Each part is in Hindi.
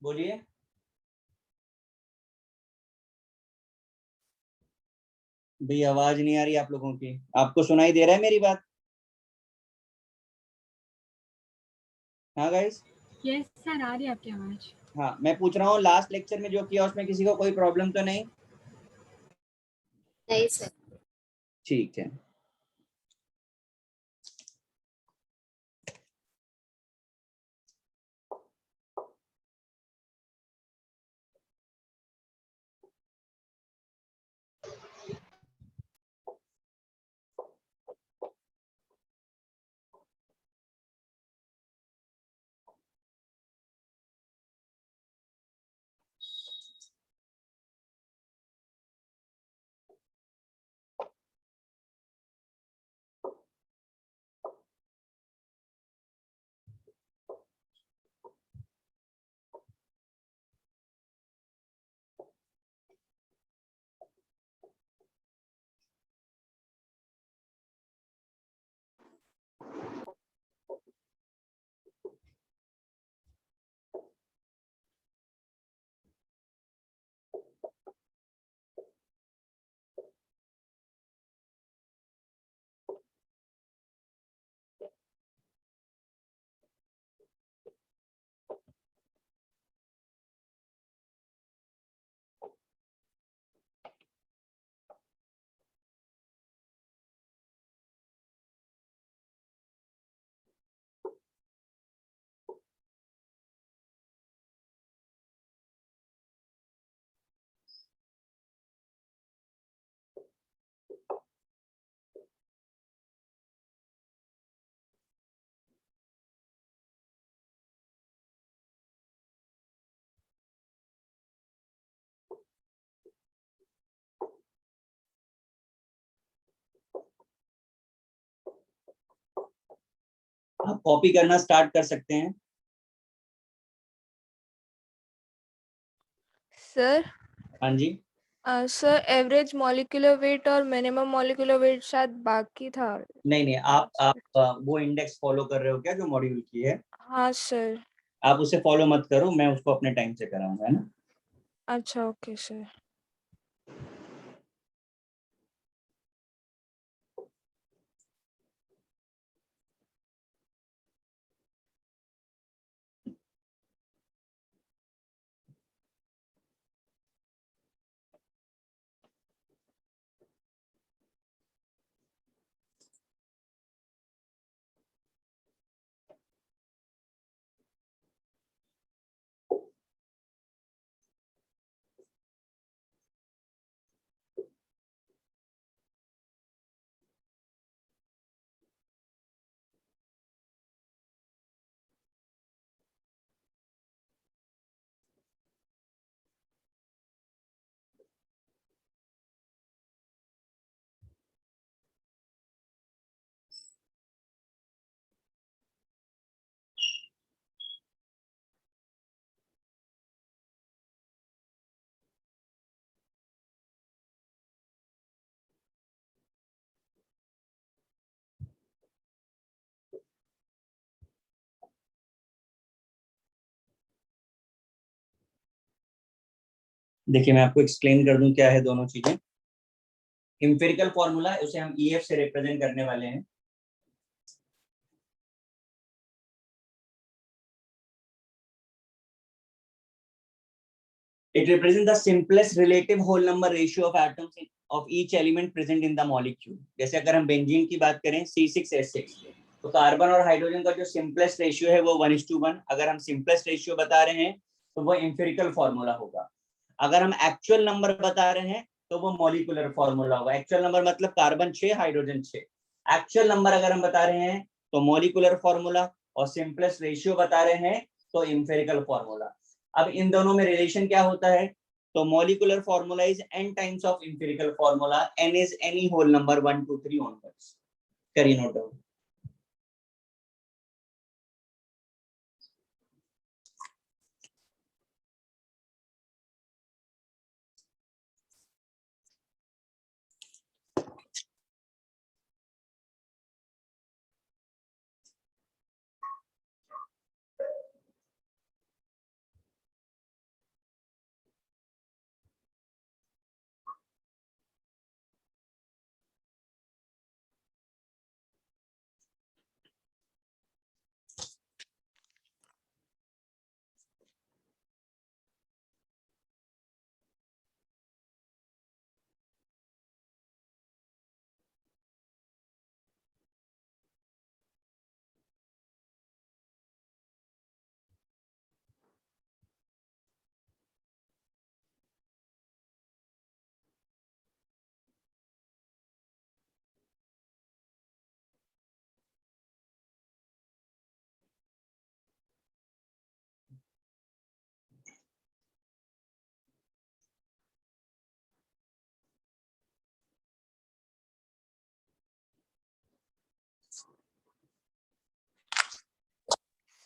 बोलिए। भाई आवाज नहीं आ रही आप लोगों की। आपको सुनाई दे रहा है मेरी बात? हाँ गाइस। यस सर, आ रही है आपकी आवाज। हाँ, मैं पूछ रहा हूँ लास्ट लेक्चर में जो किया उसमें किसी को कोई प्रॉब्लम तो नहीं? नहीं सर। ठीक है। आप कॉपी करना स्टार्ट कर सकते हैं। सर हाँ जी। सर एवरेज मॉलिक्यूलर वेट और मिनिमम मॉलिक्यूलर वेट शायद बाकी था। नहीं नहीं, आप वो इंडेक्स फॉलो कर रहे हो क्या जो मॉड्यूल की है? हाँ सर। आप उसे फॉलो मत करो, मैं उसको अपने टाइम से कराऊंगा, है ना? अच्छा ओके सर। देखिए मैं आपको एक्सप्लेन कर दूं क्या है दोनों चीजें। एम्पिरिकल फॉर्मूला उसे हम ईएफ से रिप्रेजेंट करने वाले हैं। It represents the simplest relative whole number ratio of atoms of each element present in the molecule. जैसे अगर हम बेंजीन की बात करें C6H6, तो कार्बन और हाइड्रोजन का जो सिंपलेस्ट रेशियो है वो 1:1। अगर हम सिंपलेस्ट रेशियो बता रहे हैं तो वो एम्पिरिकल फॉर्मूला होगा। अगर हम एक्चुअल नंबर बता रहे हैं तो वो मॉलिक्यूलर फॉर्मूला होगा। एक्चुअल नंबर मतलब कार्बन 6 हाइड्रोजन 6। एक्चुअल नंबर अगर हम बता रहे हैं तो मॉलिक्यूलर फॉर्मूला, और सिंपलेस्ट रेशियो बता रहे हैं तो एम्पिरिकल फॉर्मूला। अब इन दोनों में रिलेशन क्या होता है? तो molecular formula is n times of empirical formula. n is any whole number 1 2 3 onwards. करिए नोट डाउन।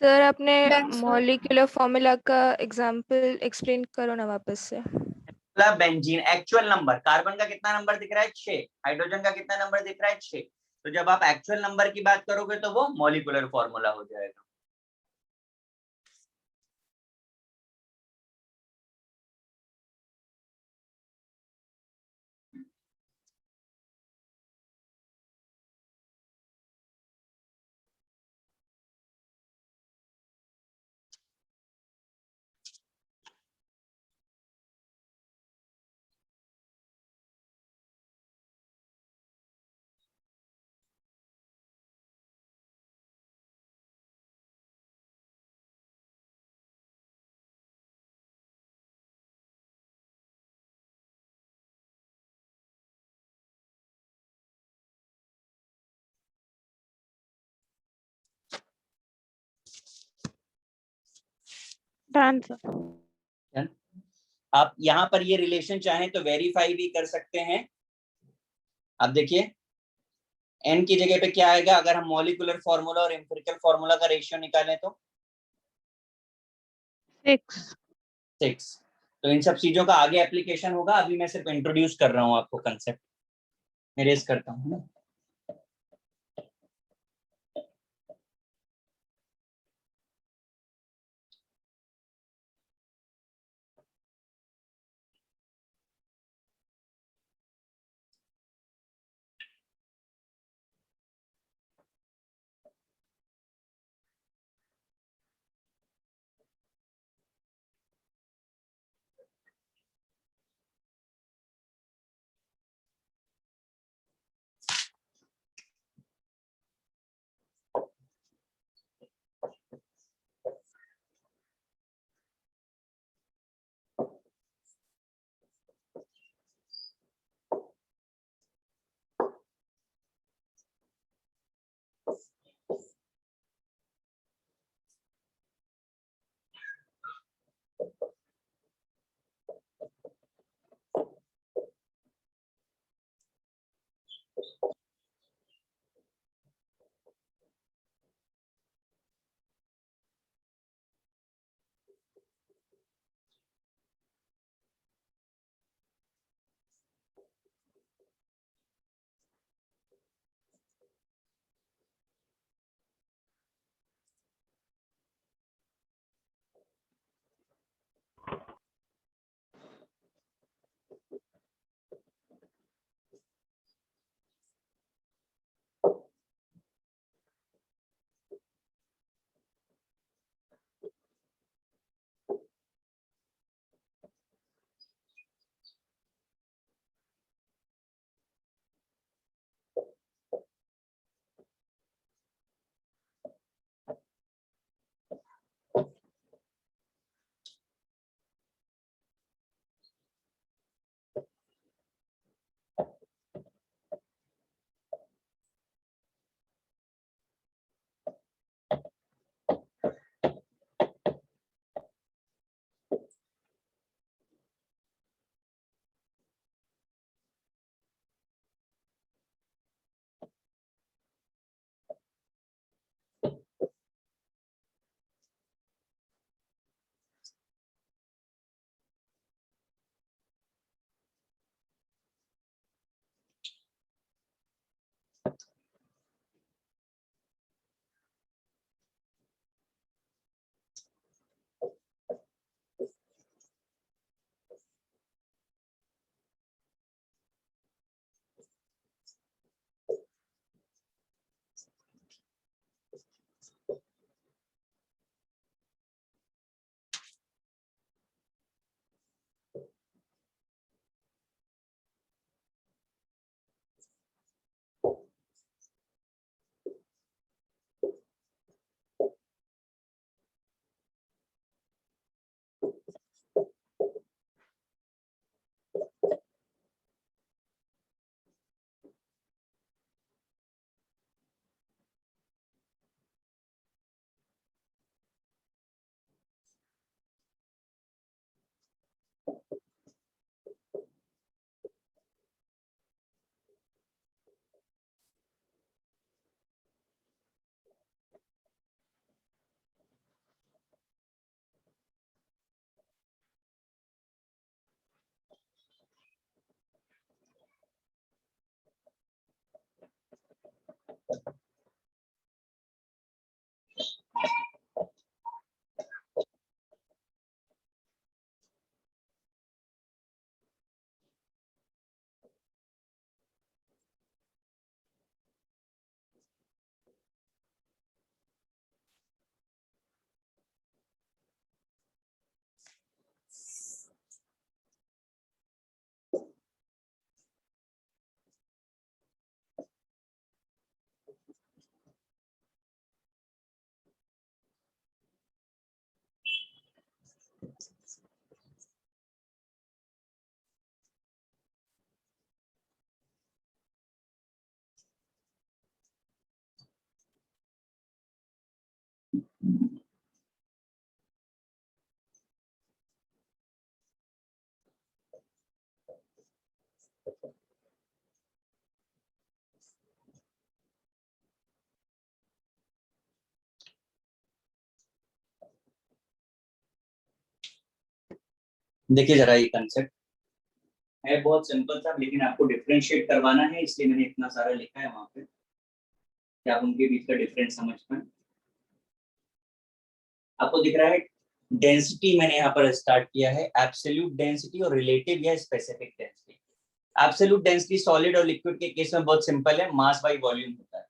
सर आपने Done, sir. मॉलिक्यूलर फॉर्मूला का एग्जांपल एक्सप्लेन करो ना वापस से। बेंजीन एक्चुअल नंबर, कार्बन का कितना नंबर दिख रहा है 6, हाइड्रोजन का कितना नंबर दिख रहा है 6। तो जब आप एक्चुअल नंबर की बात करोगे तो वो मॉलिक्यूलर फॉर्मूला हो जाएगा। Done, sir. आप यहाँ पर ये रिलेशन चाहें तो वेरीफाई भी कर सकते हैं। अब देखिए n की जगह पे क्या आएगा अगर हम मॉलिक्यूलर फॉर्मूला और एम्पिरिकल फॉर्मूला का रेशियो निकालें तो 6. 6। तो इन सब चीजों का आगे एप्लीकेशन होगा, अभी मैं सिर्फ इंट्रोड्यूस कर रहा हूँ आपको कंसेप्ट। इरेज करता हूँ ना। देखिए जरा ये कंसेप्ट है बहुत सिंपल सा, लेकिन आपको डिफरेंशिएट करवाना है, इसलिए मैंने इतना सारा लिखा है वहां पे कि आप उनके बीच का डिफरेंस समझ पाए। आपको दिख रहा है डेंसिटी, मैंने यहाँ पर स्टार्ट किया है एब्सोल्यूट डेंसिटी और रिलेटिव या specific density. Absolute density solid और लिक्विड के केस में बहुत सिंपल है, मास बाई वॉल्यूम होता है।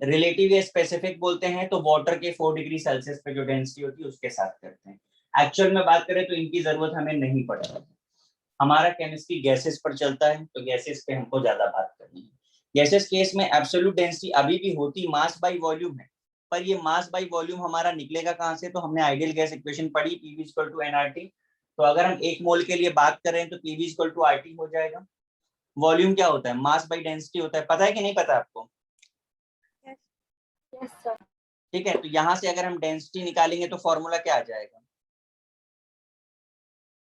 रिलेटिव या स्पेसिफिक बोलते हैं तो वाटर के 4 डिग्री सेल्सियस पे जो डेंसिटी होती है उसके साथ करते हैं। एक्चुअल में बात करें तो इनकी जरूरत हमें नहीं पड़ती, हमारा केमिस्ट्री गैसेस पर चलता है तो गैसेस पे हमको ज्यादा बात करनी है। गैसेस केस में एब्सोल्यूट डेंसिटी अभी भी होती मास बाई वॉल्यूम है, पर ये मास बाई वॉल्यूम हमारा निकलेगा कहां से, तो हमने आइडियल गैस इक्वेशन पढ़ी पीवी इक्वल टू एनआरटी। तो अगर हम 1 मोल के लिए बात कर रहे हैं तो पीवी इक्वल टू आरटी हो जाएगा। वॉल्यूम क्या होता है, मास बाई डेंसिटी होता है, पता है कि नहीं पता आपको? Yes sir. ठीक है, तो यहां से अगर हम डेंसिटी निकालेंगे तो फॉर्मूला क्या आ जाएगा,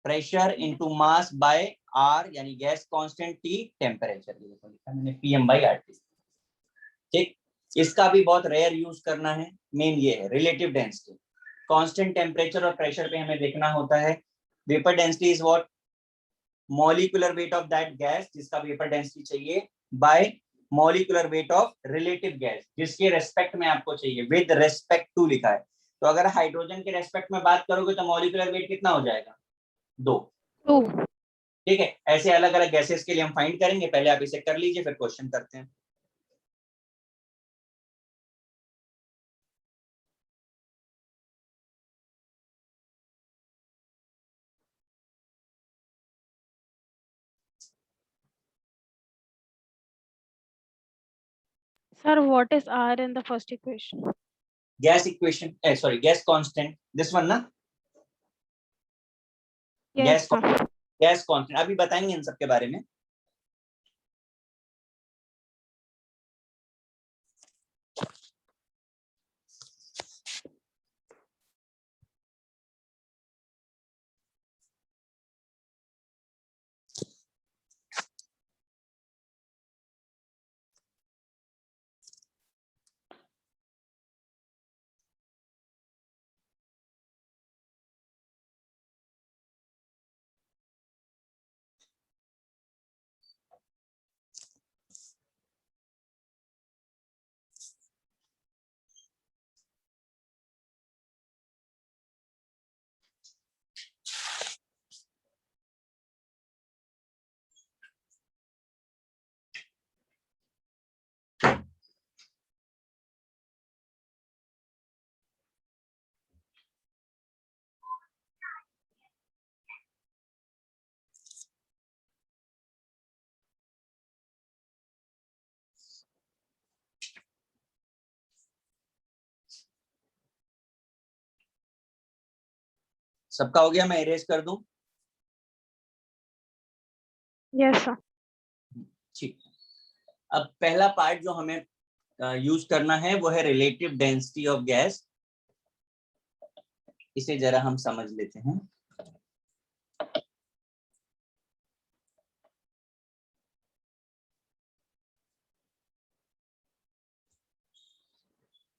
pressure into mass by R, यानी गैस कांस्टेंट टी टेम्परेचर, ये लिखा मैंने पीएम बाय आरटी। ठीक, इसका भी बहुत रेयर यूज करना है, मेन ये है रिलेटिव डेंसिटी। कांस्टेंट टेम्परेचर और प्रेशर पे हमें देखना होता है vapour density is what, molecular weight of that gas जिसका वेपर डेंसिटी चाहिए, bye molecular weight of relative gas जिसके रेस्पेक्ट में आपको चाहिए, विद रेस्पेक्ट टू लिखा है। तो अगर हाइड्रोजन के रेस्पेक्ट में बात करोगे तो मॉलिक्यूलर वेट कितना हो जाएगा, 2। 2। ठीक है, ऐसे अलग अलग गैसेस के लिए हम फाइंड करेंगे, पहले आप इसे कर लीजिए फिर क्वेश्चन करते हैं। Sir, what is R in the first equation? Gas equation, sorry gas constant, this one ना, Yes, sir. गैस कांस्टेंट अभी बताएंगे इन सब के बारे में। सबका हो गया, मैं इरेज कर दूं? Yes, sir. ठीक, अब पहला पार्ट जो हमें यूज करना है वो है रिलेटिव डेंसिटी ऑफ गैस। इसे जरा हम समझ लेते हैं।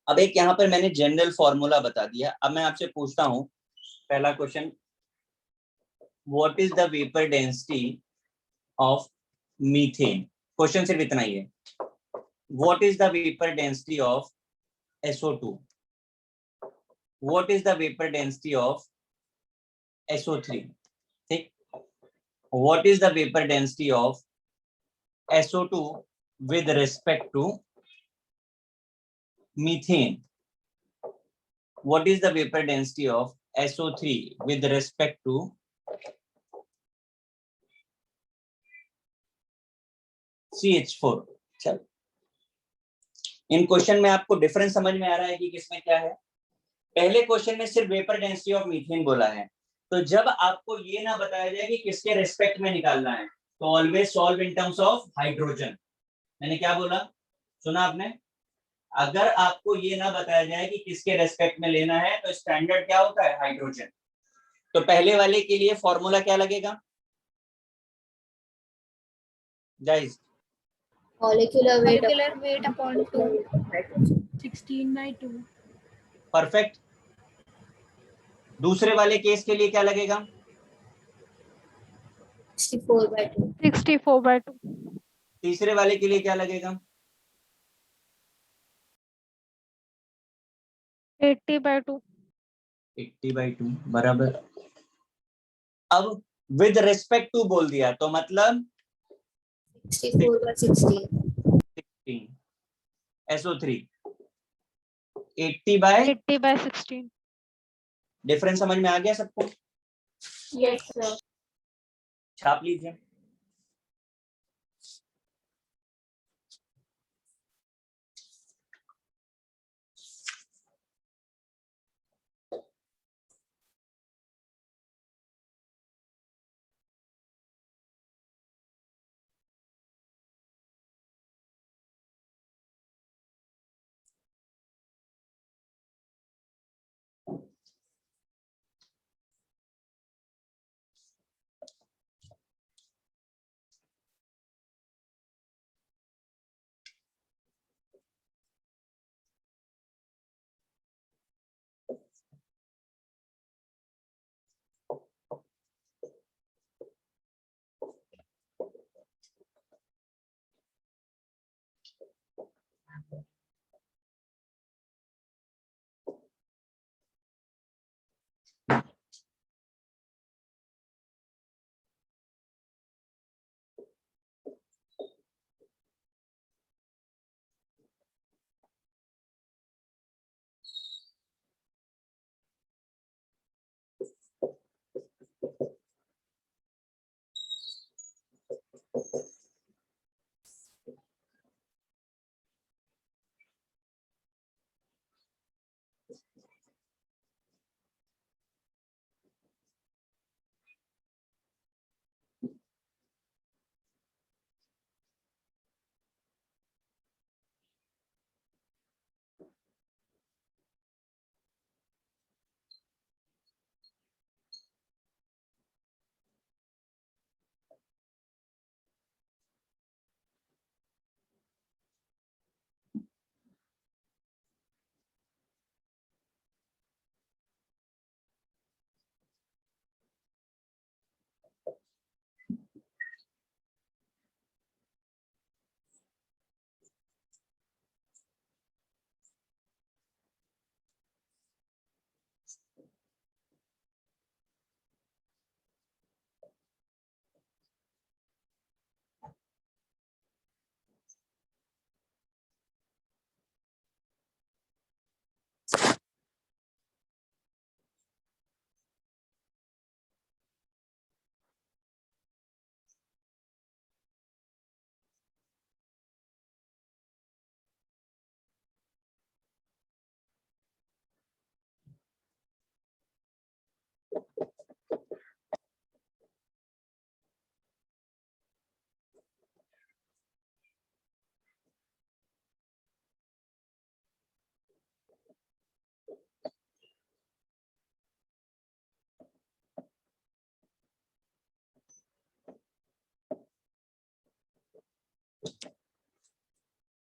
अब एक यहाँ पर मैंने जनरल फॉर्मूला बता दिया, अब मैं आपसे पूछता हूँ पहला question, what is the vapour density of methane. Question सिर्फ इतना ही है, what is the vapour density of SO2, what is the vapour density of SO3, ठीक, what is the vapour density of SO2 with respect to methane, what is the vapor density of SO3 with respect to CH4। चलो, इन क्वेश्चन में आपको डिफरेंस समझ में आ रहा है कि किसमें क्या है। पहले क्वेश्चन में सिर्फ वेपर डेंसिटी ऑफ मीथेन बोला है, तो जब आपको ये ना बताया जाए कि किसके रेस्पेक्ट में निकालना है तो always solve in terms of hydrogen. मैंने क्या बोला, सुना आपने? अगर आपको ये ना बताया जाए कि किसके रेस्पेक्ट में लेना है तो स्टैंडर्ड क्या होता है, हाइड्रोजन। तो पहले वाले के लिए फॉर्मूला क्या लगेगा guys, Molecular weight upon 2, 16/2। Perfect. दूसरे वाले केस के लिए क्या लगेगा, 64/2. 64/2. तीसरे वाले के लिए क्या लगेगा? 80/2. 80/2 बराबर। अब विद रिस्पेक्ट टू बोल दिया तो मतलब 64/16. 16 SO3 80/, 80/16. डिफरेंस समझ में आ गया सबको? Yes, sir. छाप लीजिए।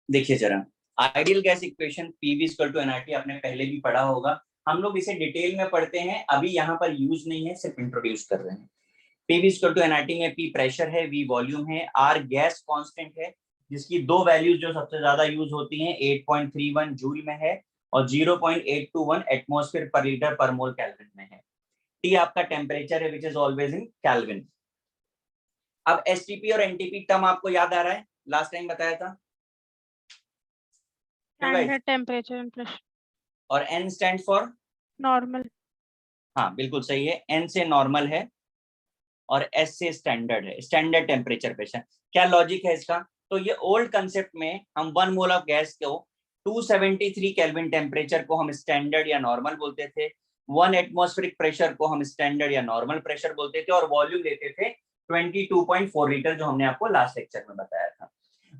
देखिए जरा, ideal gas equation PV equal to nRT आपने पहले भी पढ़ा होगा। हम लोग इसे डिटेल में पढ़ते हैं, अभी यहाँ पर यूज नहीं है, सिर्फ इंट्रोड्यूस कर रहे हैं। पीवी इक्वल टू एनआरटी में पी प्रेशर है, वी वॉल्यूम है, आर गैस कांस्टेंट है, जिसकी दो वैल्यूज जो सबसे ज्यादा यूज होती हैं 8.31 जूल में है और 0.821 एटमॉस्फेयर पर लीटर पर मोल केल्विन में है। टी आपका टेम्परेचर है which is always in kelvin. अब एसटीपी और एनटीपी टर्म आपको याद आ रहा है, लास्ट टाइम बताया था। Standard temperature and pressure. और एन स्टैंड फॉर Normal. हाँ बिल्कुल सही है, एन से नॉर्मल है और एस से स्टैंडर्ड है, स्टैंडर्ड टेम्परेचर प्रेशर। क्या लॉजिक है इसका? तो ये ओल्ड कंसेप्ट में हम 1 मोल ऑफ गैस को 273 केल्विन टेम्परेचर को हम स्टैंडर्ड या नॉर्मल बोलते थे, 1 एटमॉस्फेरिक प्रेशर को हम स्टैंडर्ड या नॉर्मल प्रेशर बोलते थे और वॉल्यूम लेते थे 22.4 लीटर, जो हमने आपको लास्ट लेक्चर में बताया था।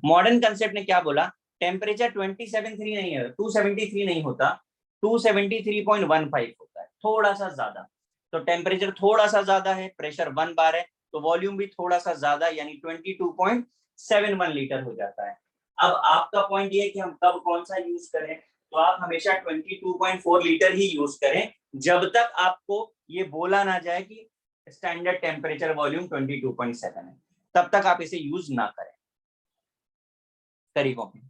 मॉडर्न कंसेप्ट ने क्या बोला? टेम्परेचर 273 नहीं है, 273 नहीं होता, 273.15 होता है, थोड़ा सा ज्यादा। तो टेम्परेचर थोड़ा सा ज्यादा है, प्रेशर 1 बार है, तो वॉल्यूम भी थोड़ा सा ज्यादा यानी 22.71 लीटर हो जाता है। अब आपका पॉइंट ये है कि हम कब कौन सा यूज करें, तो आप हमेशा 22.4 लीटर ही यूज करें जब तक आपको ये बोला ना जाए कि स्टैंडर्ड टेम्परेचर वॉल्यूम 22.7 है, तब तक आप इसे यूज ना करें तरीकों में।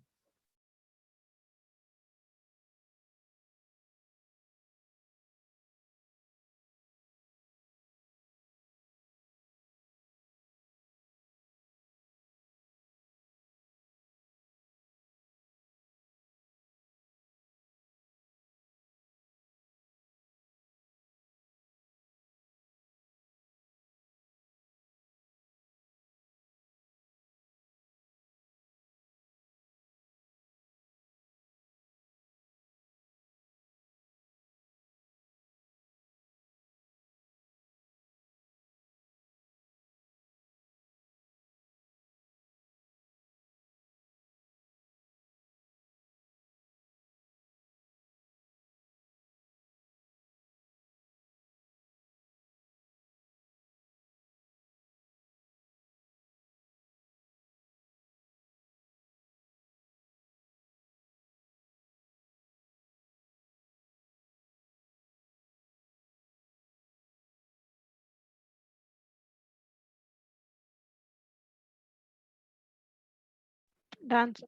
डांस।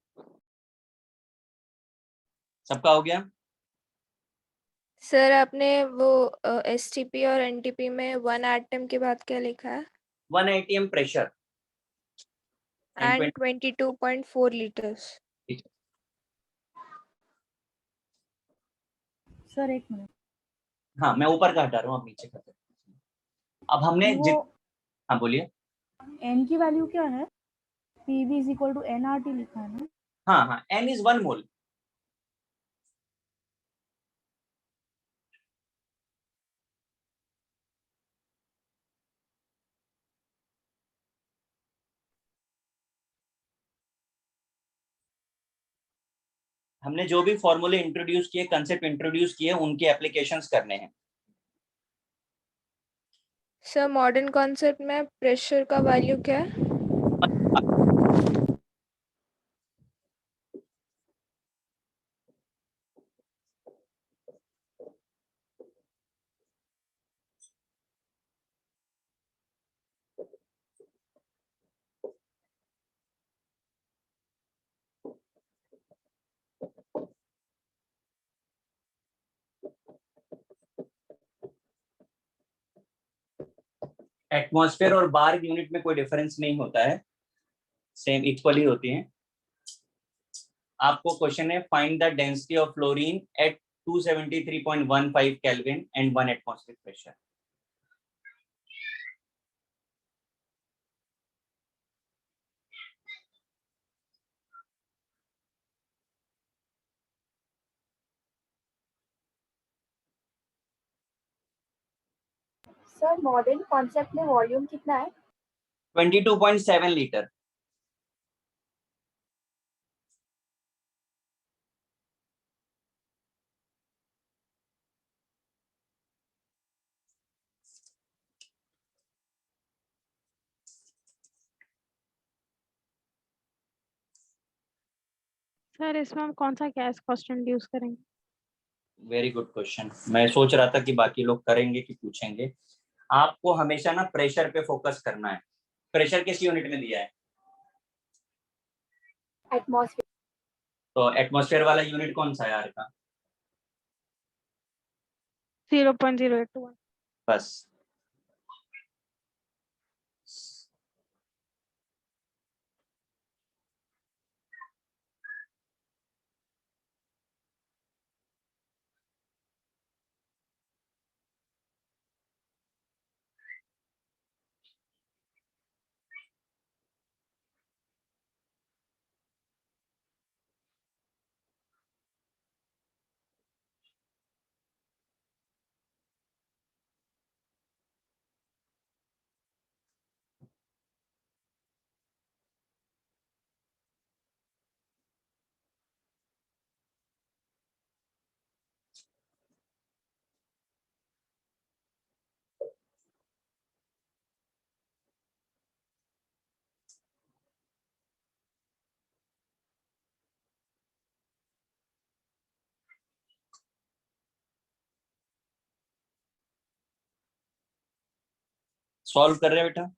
सबका हो गया? सर आपने वो एसटीपी और एनटीपी में 1 एटम के बाद क्या लिखा है? 1 atm pressure and 22.4 litres. Sir एक मिनट, हाँ, मैं ऊपर का हटा रहा हूँ, आप नीचे का। अब हमने वो हाँ बोलिए। एन की वैल्यू क्या है? PV is equal to nRT लिखा है ना? हाँ हाँ, n इज 1 मोल। हमने जो भी फॉर्मूले इंट्रोड्यूस किए, कंसेप्ट इंट्रोड्यूस किए, उनके एप्लीकेशंस करने हैं। सर मॉडर्न कॉन्सेप्ट में प्रेशर का वैल्यू क्या है? एटमॉस्फेयर और बार यूनिट में कोई डिफरेंस नहीं होता है, सेम इक्वली होती हैं। आपको क्वेश्चन है, find the density of fluorine at 273.15 kelvin and 1 atmospheric pressure. Sir modern concept में वॉल्यूम कितना है? 22.7 लीटर। सर इसमें हम कौन सा गैस कांस्टेंट यूज करेंगे? Very good question. मैं सोच रहा था कि बाकी लोग करेंगे कि पूछेंगे। आपको हमेशा ना प्रेशर पे फोकस करना है। प्रेशर किस यूनिट में दिया है? एटमॉस्फेयर। तो एटमॉस्फेयर वाला यूनिट कौन सा है यार का? 0.081। बस। सॉल्व कर रहे हैं बेटा?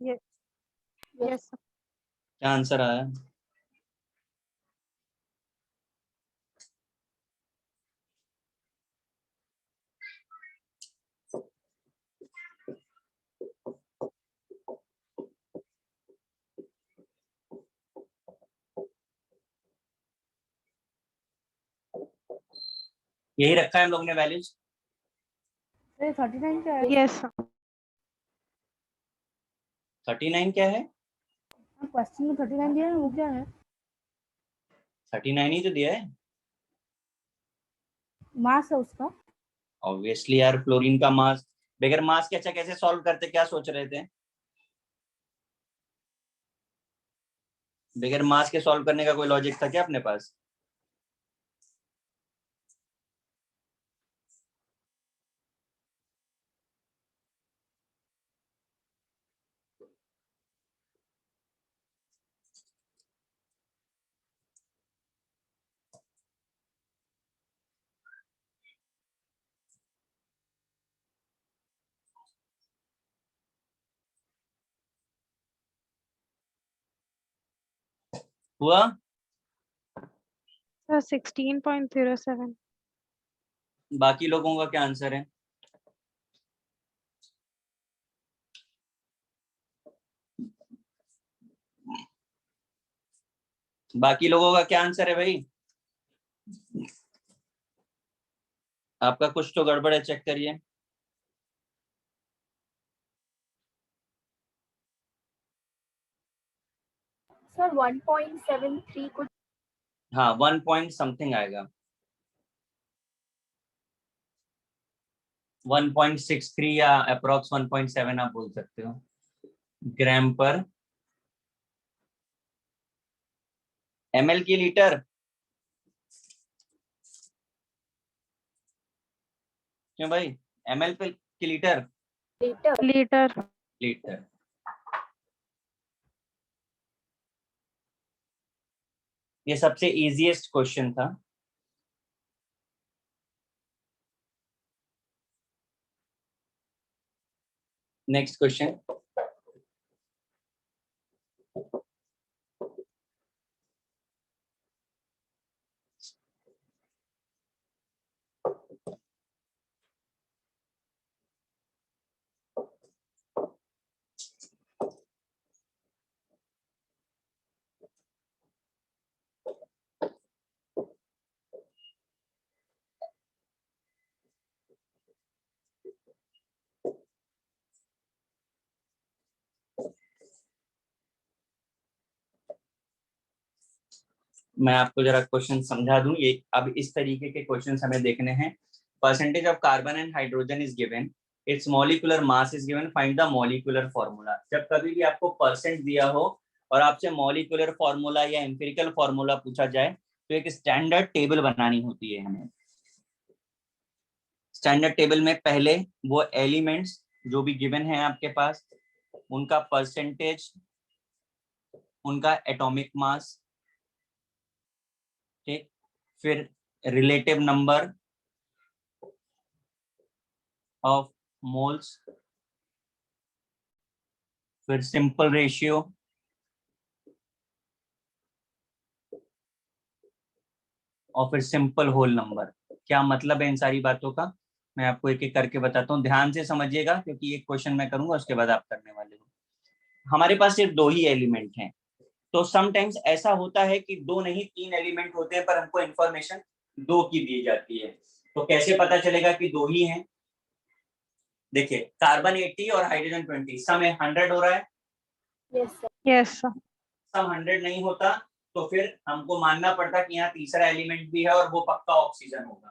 Yes sir. क्या आंसर आया? यही रखा है हम लोग ने वैल्यूज। ये 39 क्या है? Yes sir. 39 क्या है? क्वेश्चन में 39 दिया है, वो क्या है? 39 ही तो दिया है। मास है उसका। ऑब्वियसली यार, फ्लोरीन का मास। बगैर मास के अच्छा कैसे सॉल्व करते, क्या सोच रहे थे? बगैर मास के सॉल्व करने का कोई लॉजिक था क्या अपने पास? हुआ? सर 16.07। बाकी लोगों का क्या आंसर है? बाकी लोगों का क्या आंसर है भाई? आपका कुछ तो गड़बड़ है, चेक करिए। सर 1.73 कुछ। हाँ, 1 पॉइंट समथिंग आएगा। 1.63 या अप्रोक्स 1.7 आप बोल सकते हो ग्राम पर ml की लीटर। क्यों भाई? ml पे की लीटर? लीटर। लीटर। लीटर। ये सबसे इजीएस्ट क्वेश्चन था। Next question. मैं आपको जरा क्वेश्चन समझा दूं। ये अब इस तरीके के क्वेश्चंस हमें देखने हैं। Percentage of carbon and hydrogen is given, it's molecular mass is given, find the molecular formula. जब कभी भी आपको परसेंट दिया हो और आपसे मॉलिक्यूलर फॉर्मूला या एम्पिरिकल फॉर्मूला पूछा जाए तो एक स्टैंडर्ड टेबल बनानी होती है हमें। स्टैंडर्ड टेबल में पहले वो एलिमेंट्स जो भी गिवन है आपके पास, उनका परसेंटेज, उनका एटॉमिक मास, ठीक, फिर रिलेटिव नंबर ऑफ मोल्स, फिर सिंपल रेशियो, और फिर सिंपल होल नंबर। क्या मतलब है इन सारी बातों का, मैं आपको एक एक करके बताता हूँ। ध्यान से समझिएगा क्योंकि एक क्वेश्चन मैं करूंगा उसके बाद आप करने वाले हो। हमारे पास सिर्फ 2 ही एलिमेंट हैं, तो समटाइम्स ऐसा होता है कि 2 नहीं 3 एलिमेंट होते हैं पर हमको इंफॉर्मेशन 2 की दी जाती है। तो कैसे पता चलेगा कि 2 ही हैं? देखिए, कार्बन 80 और हाइड्रोजन 20, सम 100 हो रहा है। Yes sir. Yes sir. Sum 100 नहीं होता तो फिर हमको मानना पड़ता कि यहाँ तीसरा एलिमेंट भी है और वो पक्का ऑक्सीजन होगा।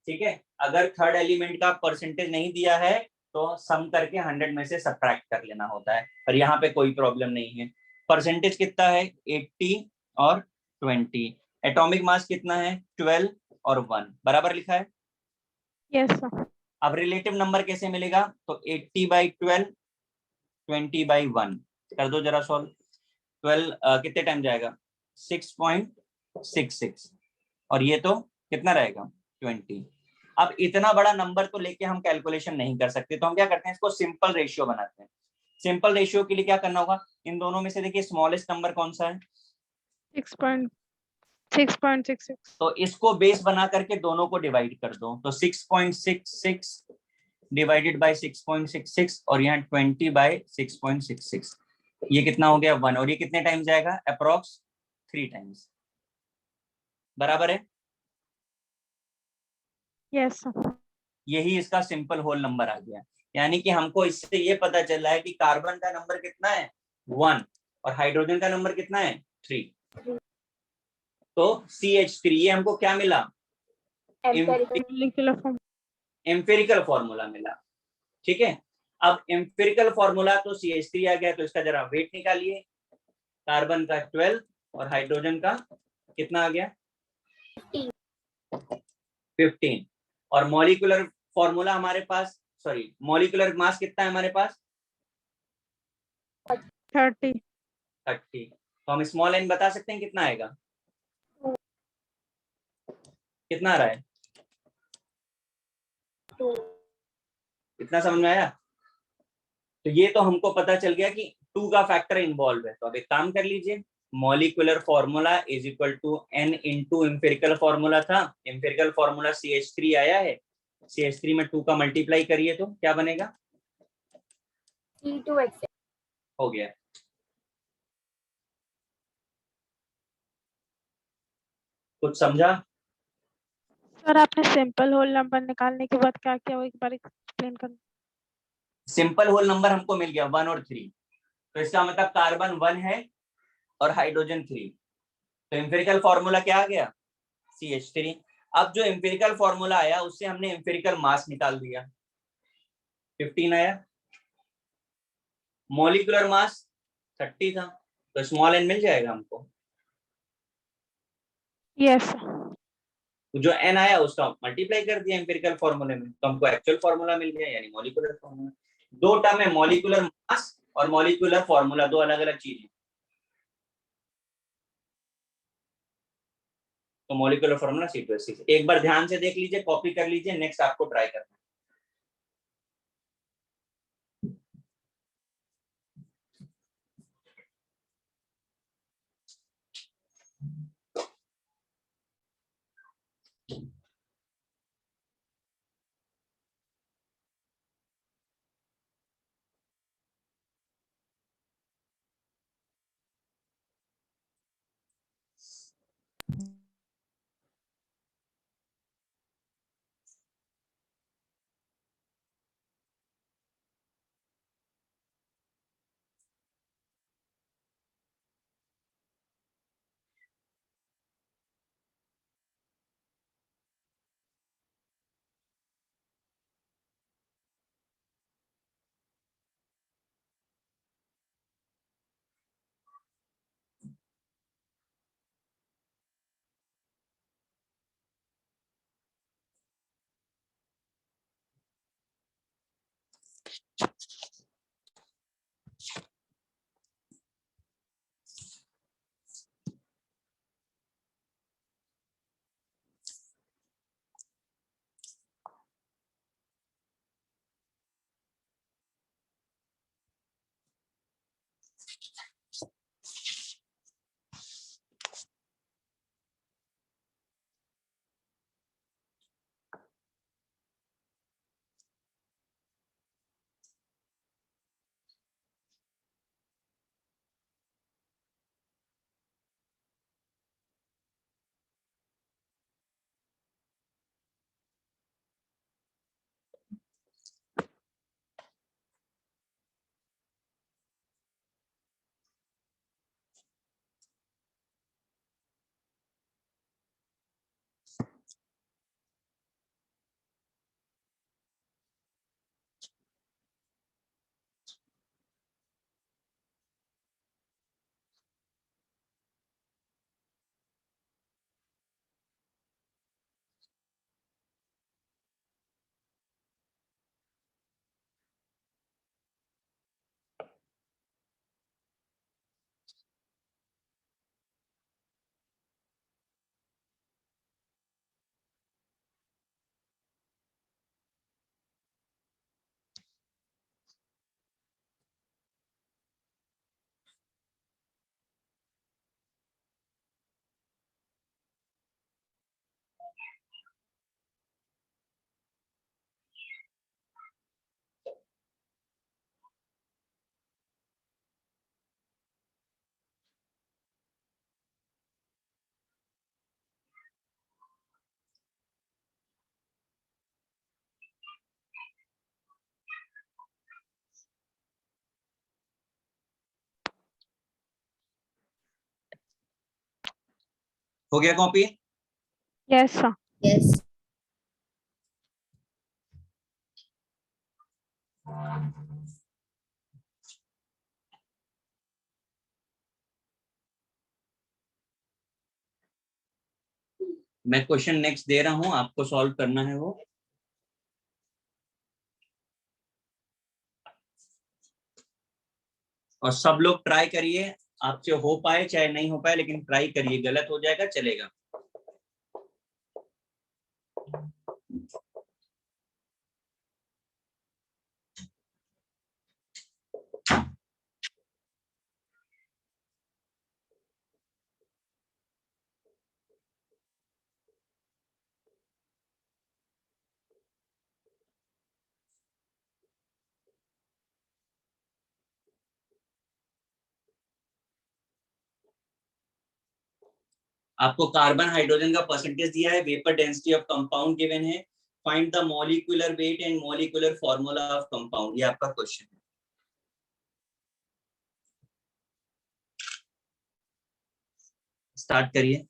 ठीक है, अगर थर्ड एलिमेंट का परसेंटेज नहीं दिया है तो सम करके 100 में से सब्ट्रैक्ट कर लेना होता है, पर यहाँ पे कोई प्रॉब्लम नहीं है। परसेंटेज कितना है? 80 और 20। एटॉमिक मास कितना है? 12 और 1, बराबर लिखा है। Yes sir. अब रिलेटिव नंबर कैसे मिलेगा? तो 80/12, 20/1 कर दो जरा सॉल्व। 12 कितने टाइम जाएगा? 6.66, और ये तो कितना रहेगा? 20। अब इतना बड़ा नंबर तो लेके हम कैलकुलेशन नहीं कर सकते, तो हम क्या करते हैं, इसको सिंपल रेशियो बनाते हैं। सिंपल रेशियो के लिए क्या करना होगा, इन दोनों में से देखिए स्मॉलेस्ट नंबर कौन सा है, 6.66. तो इसको बेस बना करके दोनों को डिवाइड कर दो, तो 6.66 डिवाइडेड बाय 6.66 और यहाँ 20 बाय 6.66, ये कितना हो गया 1, और ये कितने टाइम्स जाएगा, अप्रोक्स 3 टाइम्स, बराबर है। Yes, sir. यही इसका सिंपल होल नंबर आ गया, यानी कि हमको इससे ये पता चल रहा है कि कार्बन का नंबर कितना है 1 और हाइड्रोजन का नंबर कितना है 3। तो CH3 ये हमको क्या मिला, Empirical. Molecular form. Empirical formula मिला, ठीक है। अब एम्पिरिकल फॉर्मूला तो CH3 आ गया, तो इसका जरा वेट निकालिए, कार्बन का 12 और हाइड्रोजन का कितना आ गया 15, और मॉलिक्यूलर फॉर्मूला हमारे पास, सॉरी मॉलिक्यूलर मास कितना है हमारे पास 30. 30, तो हम स्मॉल n बता सकते हैं कितना आएगा, कितना आ रहा है, 2. इतना समझ में आया। तो ये तो हमको पता चल गया कि 2 का फैक्टर इन्वॉल्व है, तो अब एक काम कर लीजिए, molecular formula is equal to n into empirical formula था, एम्पिरिकल फॉर्मूला CH3 आया है, CH3 में 2 का मल्टीप्लाई करिए तो क्या बनेगा, C2H6. हो गया। कुछ समझा, सर आपने सिंपल होल नंबर निकालने के बाद क्या किया वो एक बार एक्सप्लेन करना। सिंपल होल नंबर हमको मिल गया 1 और 3, तो इसका मतलब कार्बन 1 है और हाइड्रोजन 3, तो एम्पिरिकल फॉर्मूला क्या आ गया CH3। अब जो एम्पिरिकल फॉर्मूला आया उससे हमने एम्पिरिकल मास निकाल दिया, 15 आया, मॉलिक्यूलर मास 30 था, तो स्मॉल n मिल जाएगा हमको, Yes, sir. जो n आया उसका मल्टीप्लाई कर दिया एम्पिरिकल फॉर्मूले में, तो हमको एक्चुअल फॉर्मूला मिल गया, यानी मॉलिक्यूलर फॉर्मूला। दो टर्म है, मॉलिक्यूलर मास और मॉलिक्यूलर फॉर्मूला, दो अलग अलग चीजें, तो मॉलिक्यूलर फॉर्मूला C2H6। एक बार ध्यान से देख लीजिए, कॉपी कर लीजिए, नेक्स्ट आपको ट्राई करना है। हो गया कॉपी? Yes sir. Yes. मैं क्वेश्चन नेक्स्ट दे रहा हूं, आपको सॉल्व करना है वो। और सब लोग ट्राई करिए, आपसे हो पाए चाहे नहीं हो पाए, लेकिन ट्राई करिए, गलत हो जाएगा चलेगा। आपको कार्बन हाइड्रोजन का परसेंटेज दिया है, vapour density of compound given है, find the molecular weight and molecular formula of compound, ये आपका क्वेश्चन है। स्टार्ट करिए।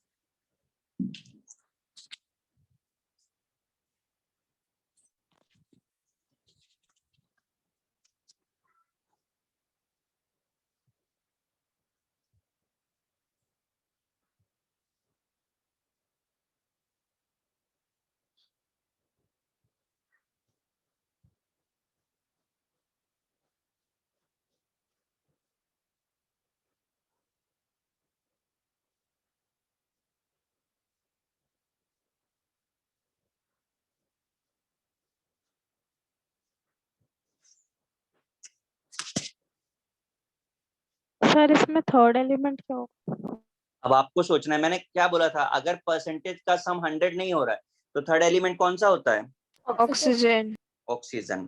सर इसमें थर्ड एलिमेंट क्या होगा? अब आपको सोचना है, मैंने क्या बोला था, अगर परसेंटेज का सम 100 नहीं हो रहा है तो थर्ड एलिमेंट कौन सा होता है? ऑक्सीजन। ऑक्सीजन।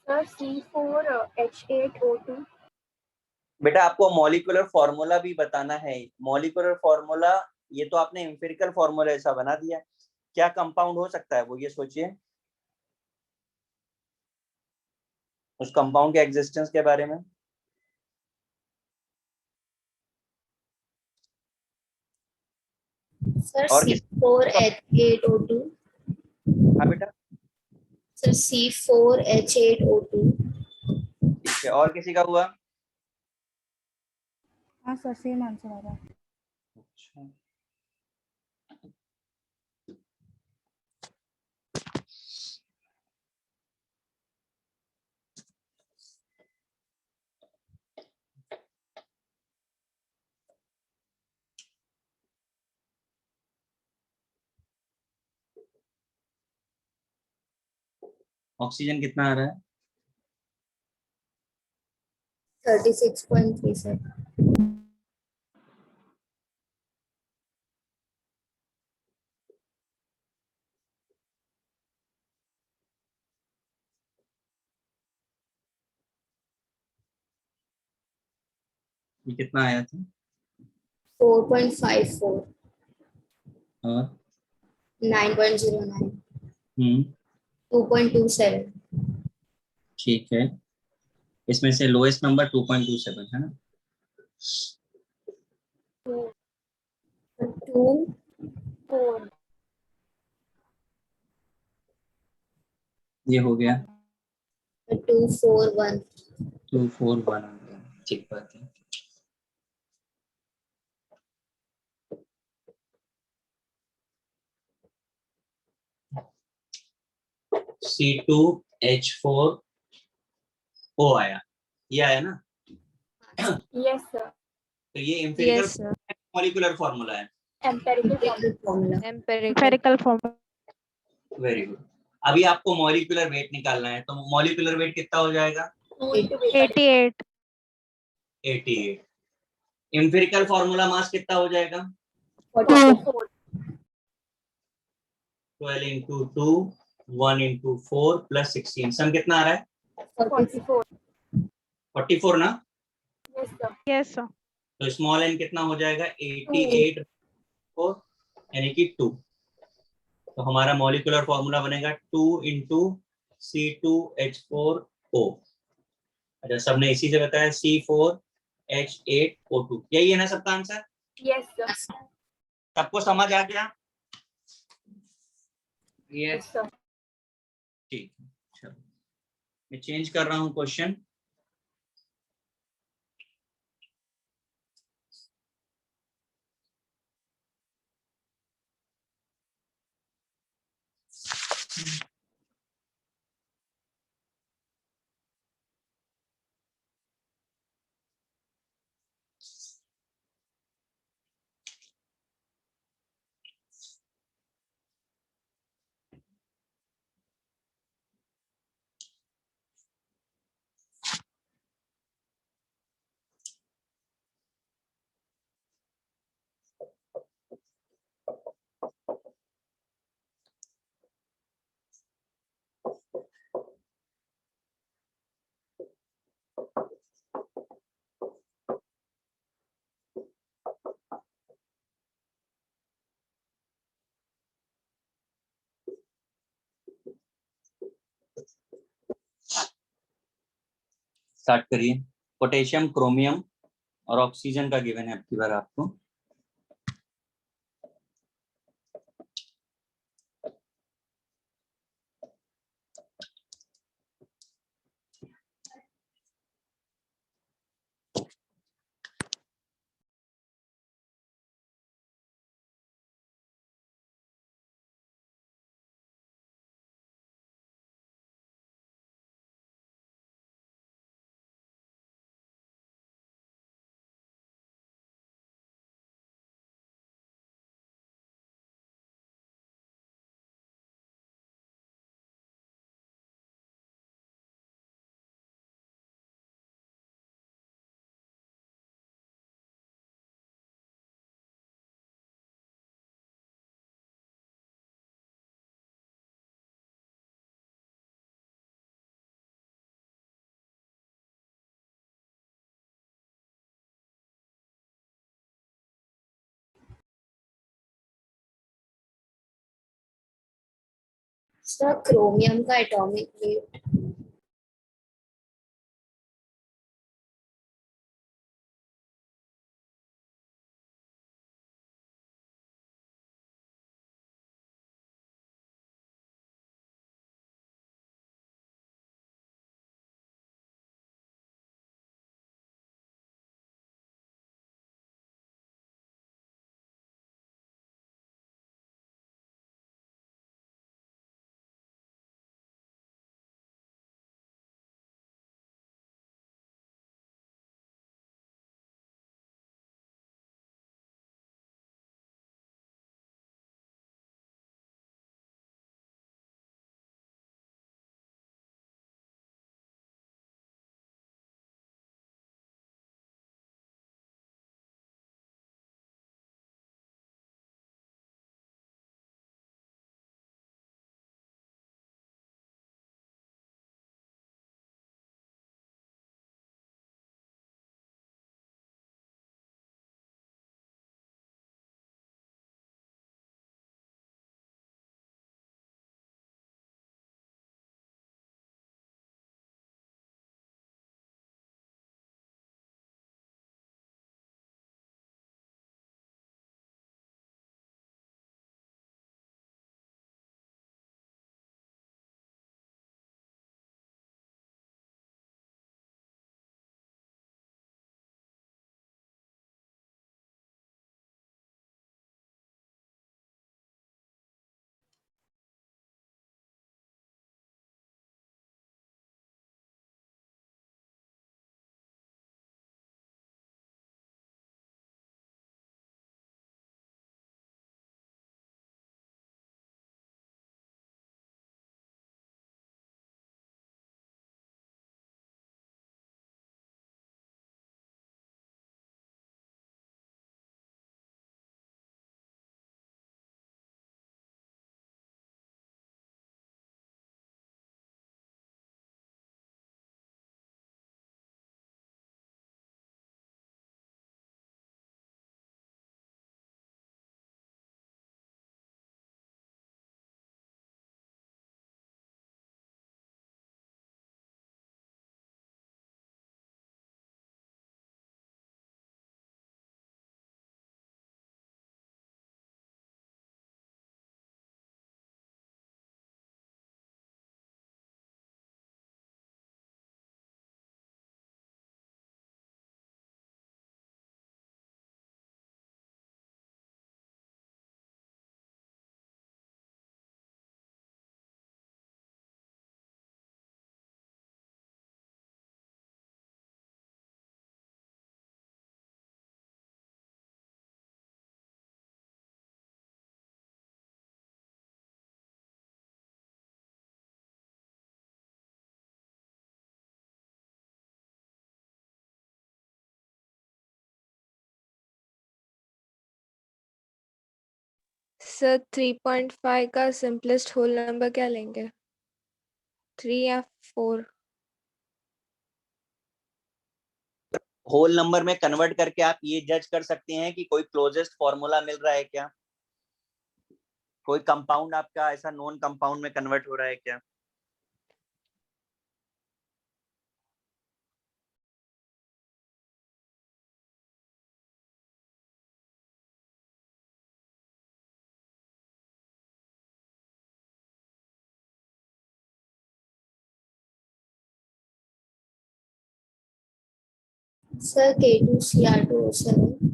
Sir, C4H8O2. बेटा आपको मॉलिक्यूलर फॉर्मूला भी बताना है। मॉलिक्यूलर फॉर्मूला ये तो आपने एम्पिरिकल फॉर्मूला ऐसा बना दिया, क्या कंपाउंड हो सकता है वो ये सोचिए, उस कंपाउंड के एग्जिस्टेंस के बारे में। सर और किस C4H8O2. हाँ बेटा सर C4H8O2. ठीक है, और किसी का हुआ? हाँ सर सेम आंसर आ रहा है। अच्छा ऑक्सीजन कितना आ रहा है? 36.3 सर. ये कितना आया था? 4.54. और 9.09. 2.27. ठीक है, इसमें से लोएस्ट नंबर 2.27 है ना? 2. 4. ये हो गया 241. 241 आ गया, ठीक बात है। C2H4O आया, ये आया ना? Yes, sir. तो ये empirical yes sir, molecular formula है। Empirical formula. Formula. Empirical empirical formula. Very good. अभी आपको मॉलिक्यूलर वेट निकालना है, तो मॉलिक्यूलर वेट कितना हो जाएगा? 88। 88। एम्पिरिकल फॉर्मूला मास कितना हो जाएगा? 44. 12 into 2, 1 into 4 plus 16, सम कितना आ रहा है? 44. 44 ना? Yes, sir. Yes sir. तो स्मॉल एन कितना हो जाएगा? 88 4 यानी कि 2। तो हमारा मॉलिक्यूलर फॉर्मूला बनेगा 2 into C2H4O। अच्छा, सबने इसी से बताया C4H8O2, यही है ना सबका आंसर? Yes, sir. सबको समझ आ गया? Yes, sir. ठीक है, चलो मैं चेंज कर रहा हूँ क्वेश्चन। स्टार्ट करिए। पोटेशियम, क्रोमियम और ऑक्सीजन का गिवन है आपकी बार आपको। सर क्रोमियम का एटॉमिक वेट सर 3.5 का सिंपलेस्ट होल नंबर क्या लेंगे? 3 या 4? होल नंबर में कन्वर्ट करके आप ये जज कर सकते हैं कि कोई क्लोजेस्ट फॉर्मूला मिल रहा है क्या, कोई कंपाउंड आपका ऐसा नॉन कंपाउंड में कन्वर्ट हो रहा है क्या। Sir K2Cr2O7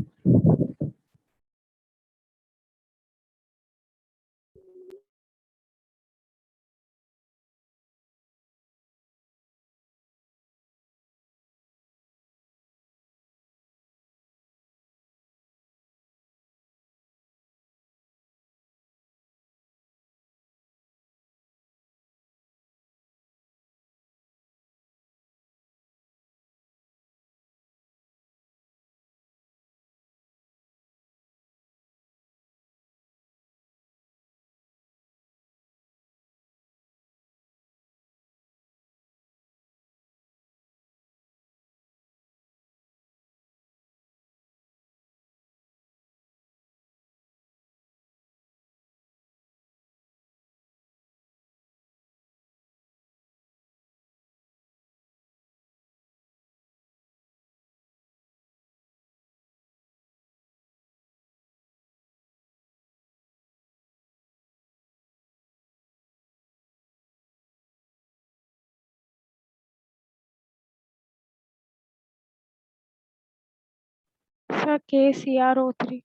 sir KCrO3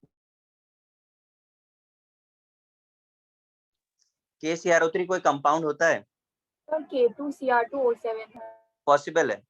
KCrO3 कोई कंपाउंड होता है? Sir, K2Cr2O7. पॉसिबल है?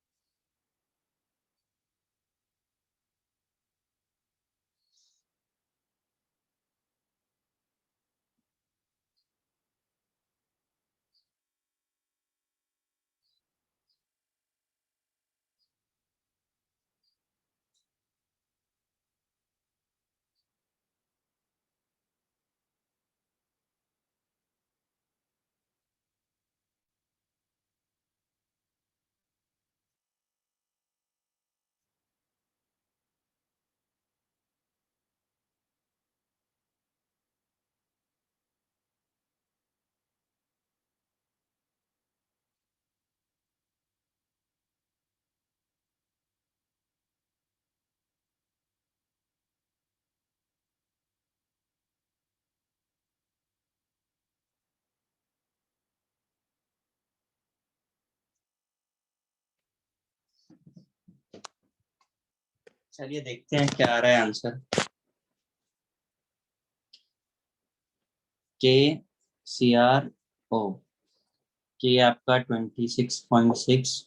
चलिए देखते हैं क्या आ रहा है आंसर। KCrO के आपका 26.6,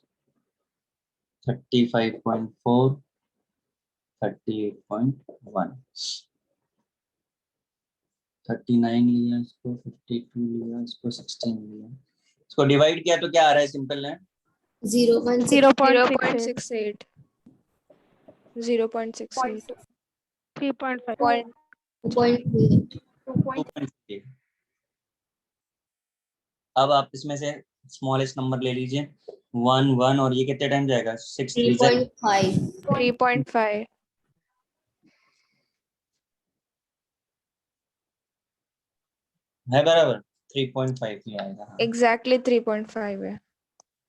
35.4, 38.1, 39 लिया इसको, 52 लिया इसको, 16 लिया इसको, डिवाइड किया तो क्या आ रहा है? सिंपल है 0.6. 0.68 0.68 3.5 point 2.38. 2.8. 2.8। अब आप इसमें से स्मॉलेस्ट नंबर ले लीजिए 1 1, और ये कितने टाइम जाएगा? 6 3 3.5. 3.5 है बराबर 3.5 ही आएगा। हाँ। एग्जैक्टली 3.5 है।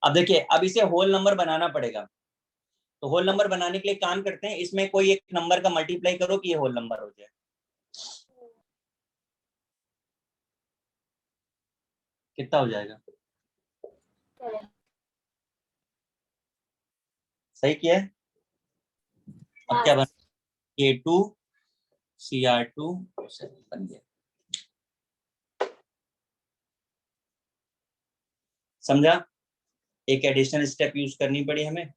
अब देखिए, अब इसे होल नंबर बनाना पड़ेगा, तो होल नंबर बनाने के लिए काम करते हैं, इसमें कोई एक नंबर का मल्टीप्लाई करो कि ये होल नंबर हो जाए। कितना हो जाएगा? 7. सही किया है? अब क्या बन? K2Cr2 बन गया। समझा? एक एडिशनल स्टेप यूज करनी पड़ी हमें।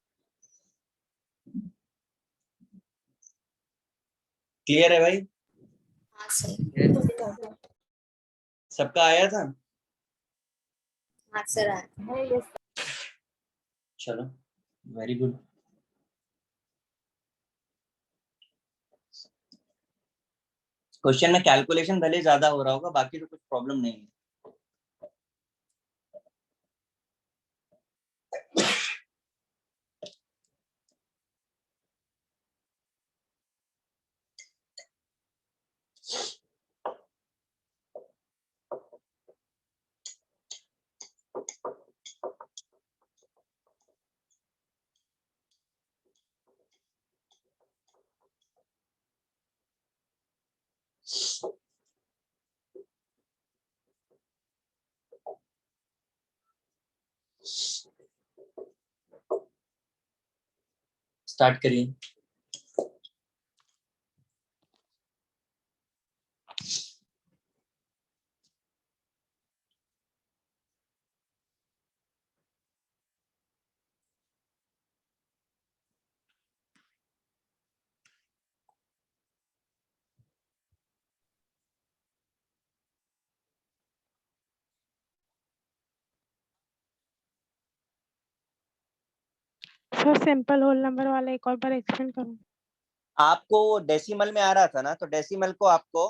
क्लियर है भाई? हाँ सर. सबका आया था? हाँ सर. Yes. चलो, वेरी गुड। क्वेश्चन में कैलकुलेशन भले ज्यादा हो रहा होगा, बाकी तो कुछ प्रॉब्लम नहीं है। स्टार्ट करिए। सर सिंपल होल नंबर वाला एक और बार एक्सप्लेन करूँ? आपको डेसिमल में आ रहा था ना, तो डेसिमल को आपको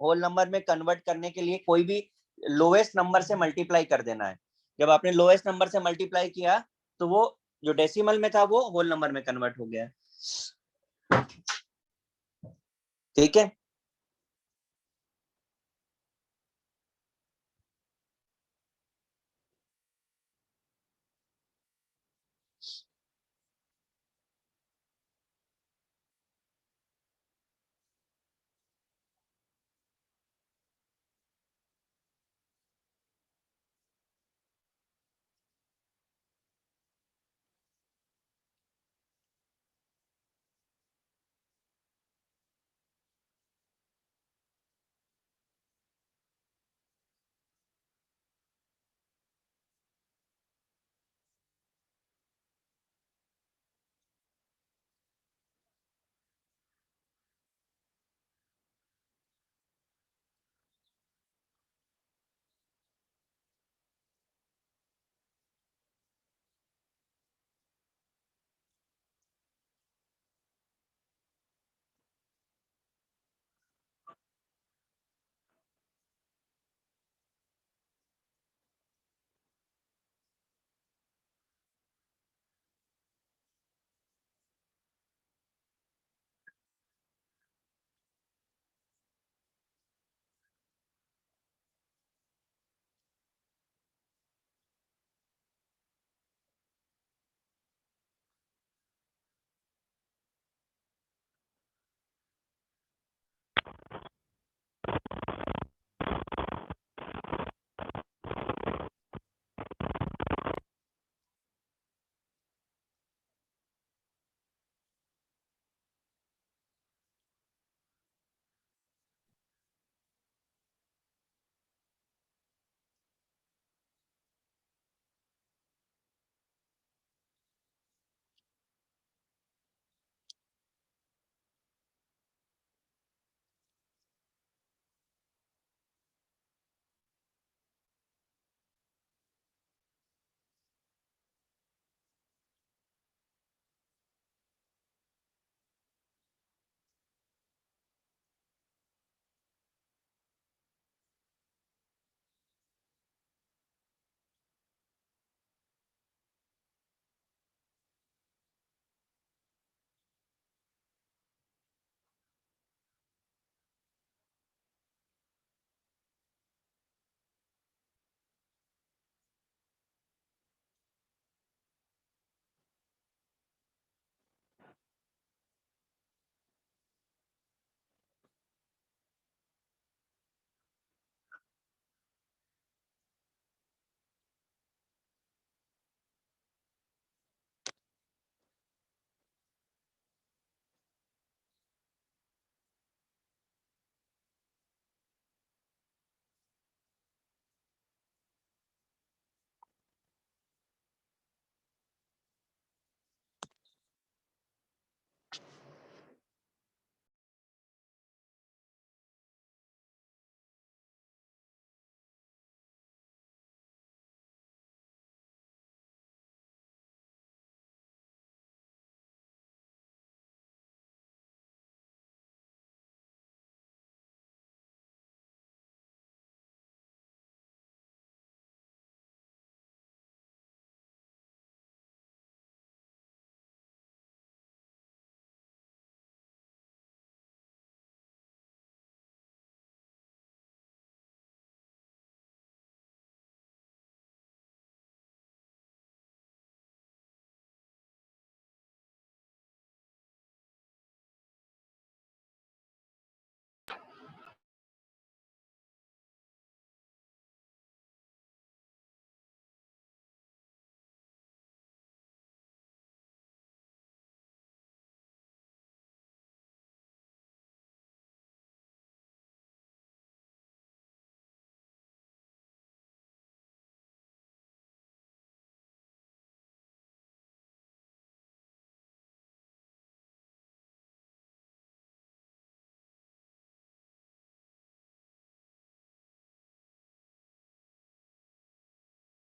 होल नंबर में कन्वर्ट करने के लिए कोई भी लोएस्ट नंबर से मल्टीप्लाई कर देना है। जब आपने लोएस्ट नंबर से मल्टीप्लाई किया तो वो जो डेसिमल में था वो होल नंबर में कन्वर्ट हो गया। ठीक है?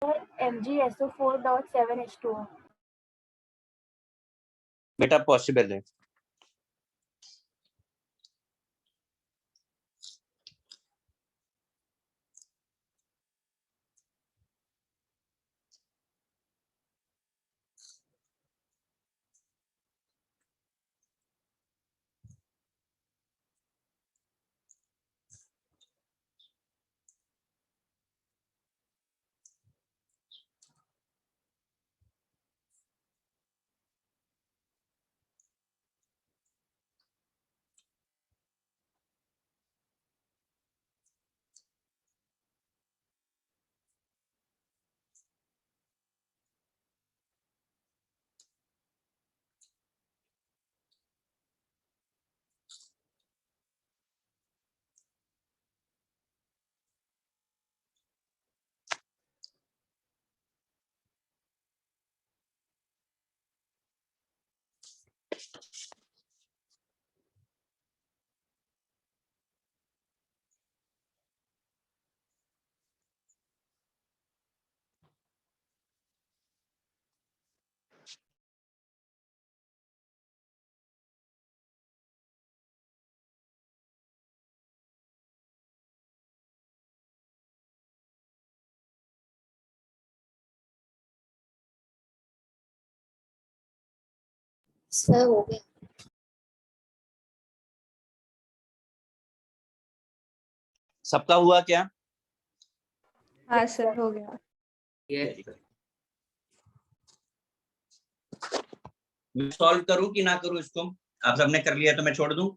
MgSO4.7H2O. बेटा पॉसिबल है। सर हो गया। सबका हुआ क्या? हाँ सर हो गया। मैं सॉल्व करूं कि ना करूं इसको? आप सबने कर लिया तो मैं छोड़ दूं?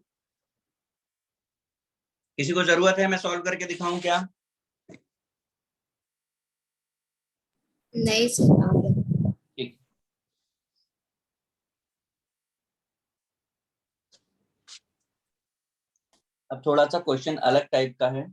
किसी को जरूरत है मैं सॉल्व करके दिखाऊं क्या? नहीं सर आ गया। ठीक। अब थोड़ा सा क्वेश्चन अलग टाइप का है।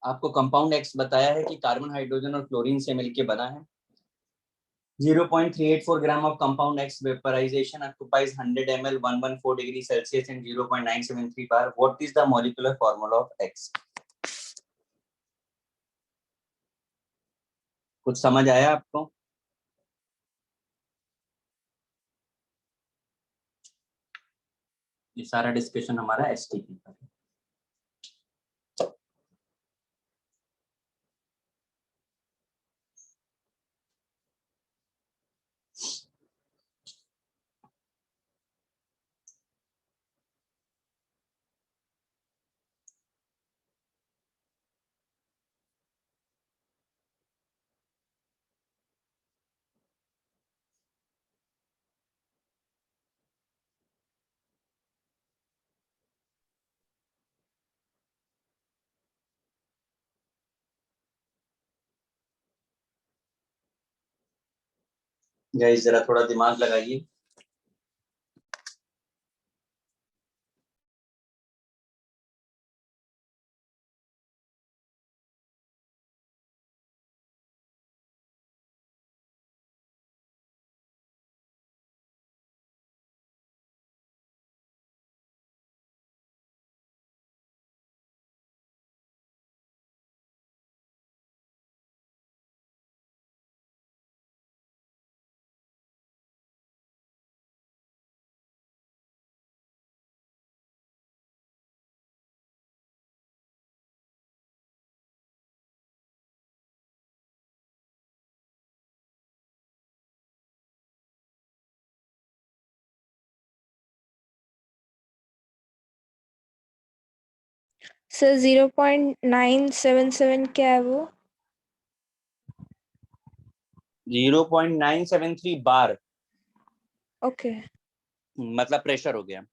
आपको कंपाउंड एक्स बताया है कि कार्बन, हाइड्रोजन और क्लोरीन से मिलकर बना है। 0.384 gram of compound X vaporization occupies 100 ml, 114 degree Celsius and 0.973 bar. What is the molecular formula of X? कुछ समझ आया आपको? ये सारा डिस्कशन हमारा एसटीपी पर है। गाइस जरा थोड़ा दिमाग लगाइए। सर 0.977 क्या है वो? 0.973 बार, ओके। मतलब प्रेशर हो गया।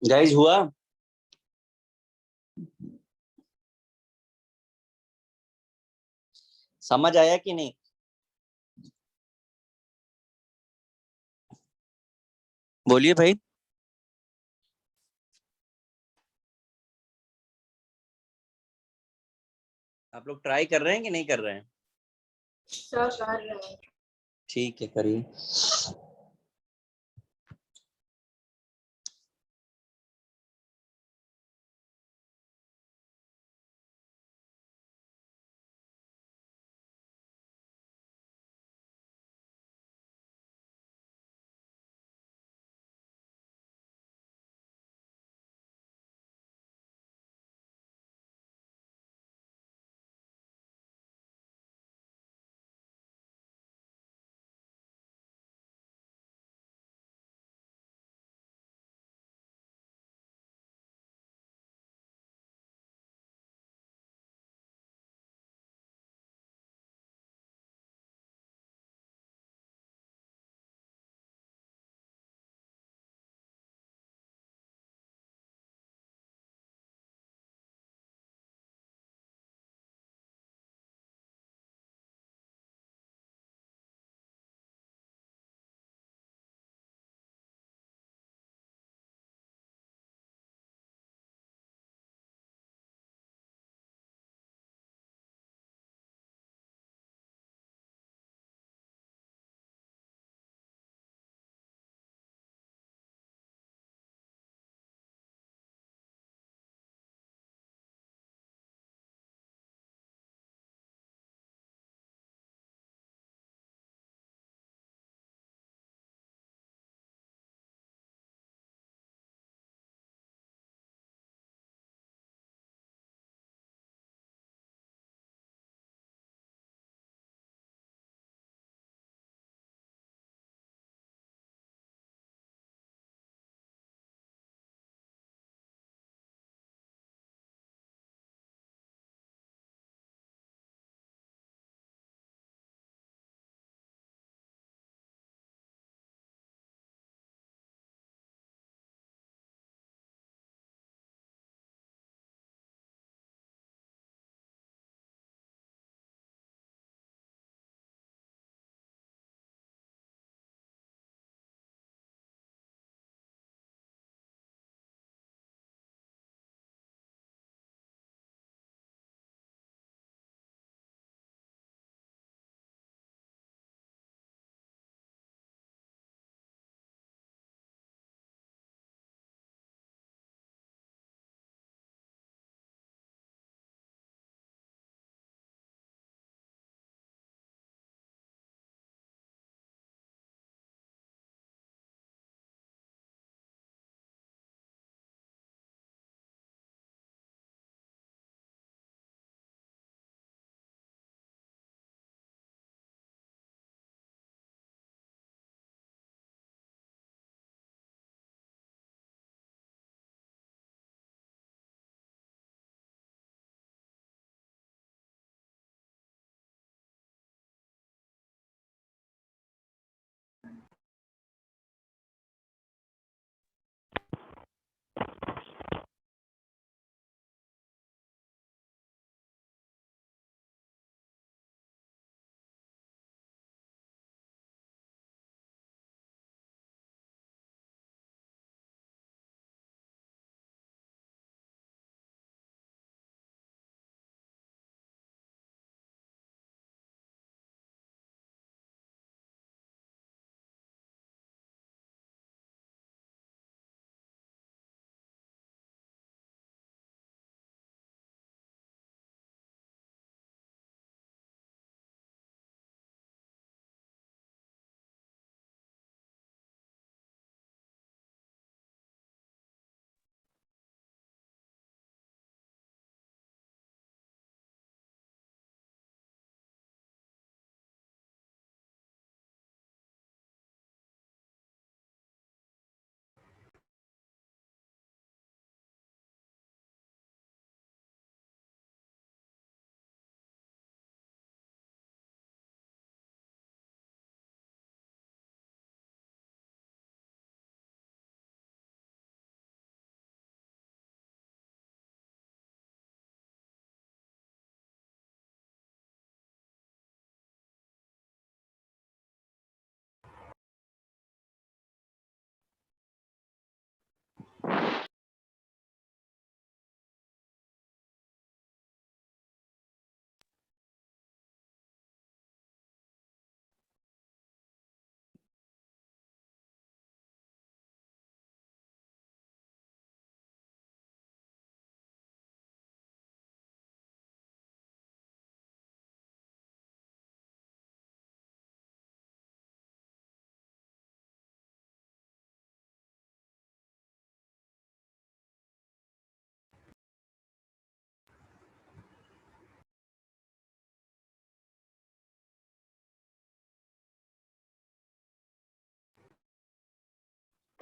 गाइस हुआ? समझ आया कि नहीं? बोलिए भाई। आप लोग ट्राई कर रहे हैं कि नहीं कर रहे हैं? सर कर रहे हैं। ठीक है, करिए।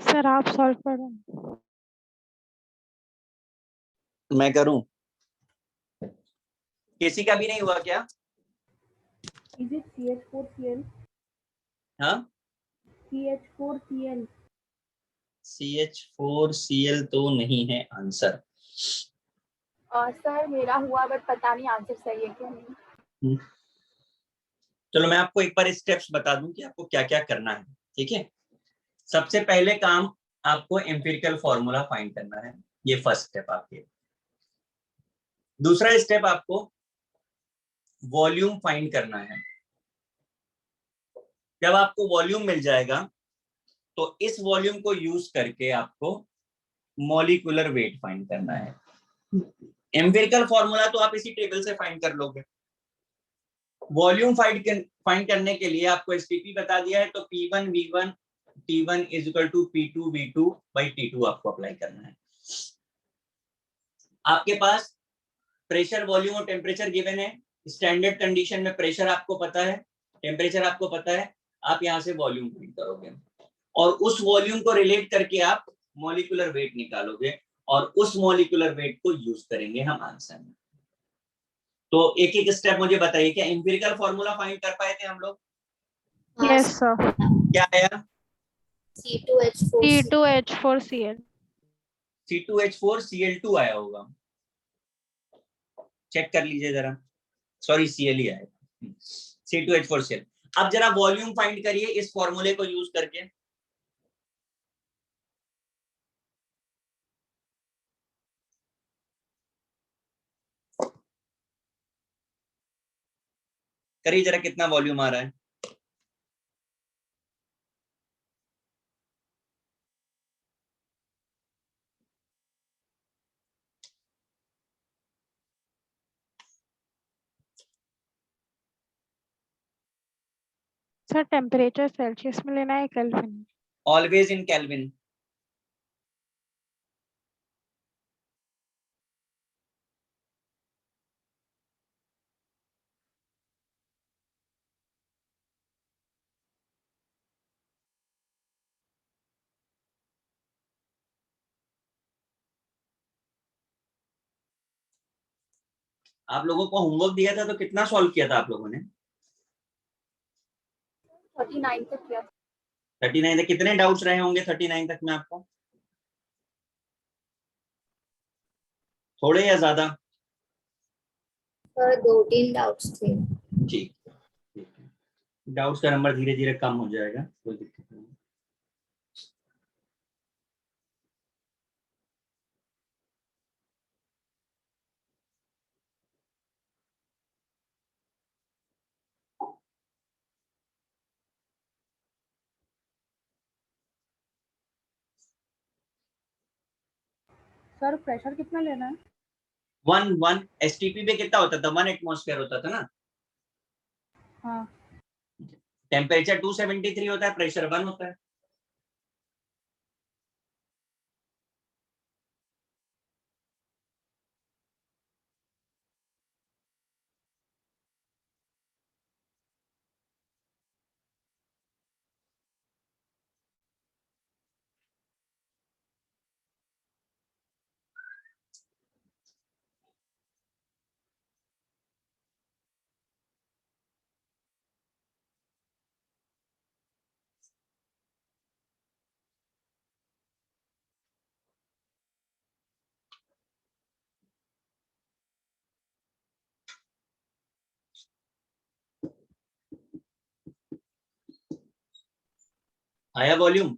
सर आप सॉल्व करो। मैं करूं? किसी का भी नहीं हुआ क्या? Is it CH4Cl? हाँ, CH4Cl. CH4Cl तो नहीं है आंसर। सर मेरा हुआ बट पता नहीं आंसर सही है क्या नहीं। चलो मैं आपको एक बार स्टेप्स बता दूं कि आपको क्या क्या करना है, ठीक है। सबसे पहले काम आपको एम्पिरिकल फॉर्मूला फाइंड करना है, ये फर्स्ट स्टेप आपके। दूसरा स्टेप आपको वॉल्यूम फाइंड करना है। जब आपको वॉल्यूम मिल जाएगा तो इस वॉल्यूम को यूज करके आपको मॉलिक्यूलर वेट फाइंड करना है। एम्पिरिकल फॉर्मूला तो आप इसी टेबल से फाइंड कर लोगे। वॉल्यूम फाइंड करने के लिए आपको एसटीपी बता दिया है, तो P1V1 T1 is equal to P2V2 by T2 आपको अप्लाई करना है। आपके पास प्रेशर, वॉल्यूम और टेम्परेचर गिवन है। स्टैंडर्ड कंडीशन में प्रेशर आपको पता है, टेम्परेचर आपको पता है, आप यहां से वॉल्यूम फाइंड करोगे और उस वॉल्यूम को रिलेट करके आप मॉलिक्यूलर वेट निकालोगे और उस मॉलिक्यूलर वेट को यूज करेंगे हम आंसर में। तो एक एक स्टेप मुझे बताइए, क्या एम्पिरिकल फॉर्मूला फाइंड कर पाए थे हम लोग? Yes sir. क्या आया? C2H4 C2H4Cl। C2H4Cl2 आया होगा, चेक कर लीजिए जरा। सॉरी, Cl ही आएगा, C2H4Cl। अब जरा वॉल्यूम फाइंड करिए इस फॉर्मूले को यूज करके। करिए जरा, कितना वॉल्यूम आ रहा है? सर टेम्परेचर सेल्सियस में लेना है केल्विन? Always in kelvin. आप लोगों को होमवर्क दिया था तो कितना सॉल्व किया था आप लोगों ने? 39 तक किया। 39 तक। कितने डाउट्स रहे होंगे 39 तक में आपको? थोड़े या ज्यादा? सर 2-3 डाउट्स थे। ठीक है, डाउट्स का नंबर धीरे धीरे कम हो जाएगा, कोई दिक्कत नहीं। सर प्रेशर कितना लेना है? 1 एसटीपी पे कितना होता था? 1 एटमॉस्फेयर होता था ना। हाँ। टेम्परेचर 273 होता है, प्रेशर 1 होता है। आया वॉल्यूम?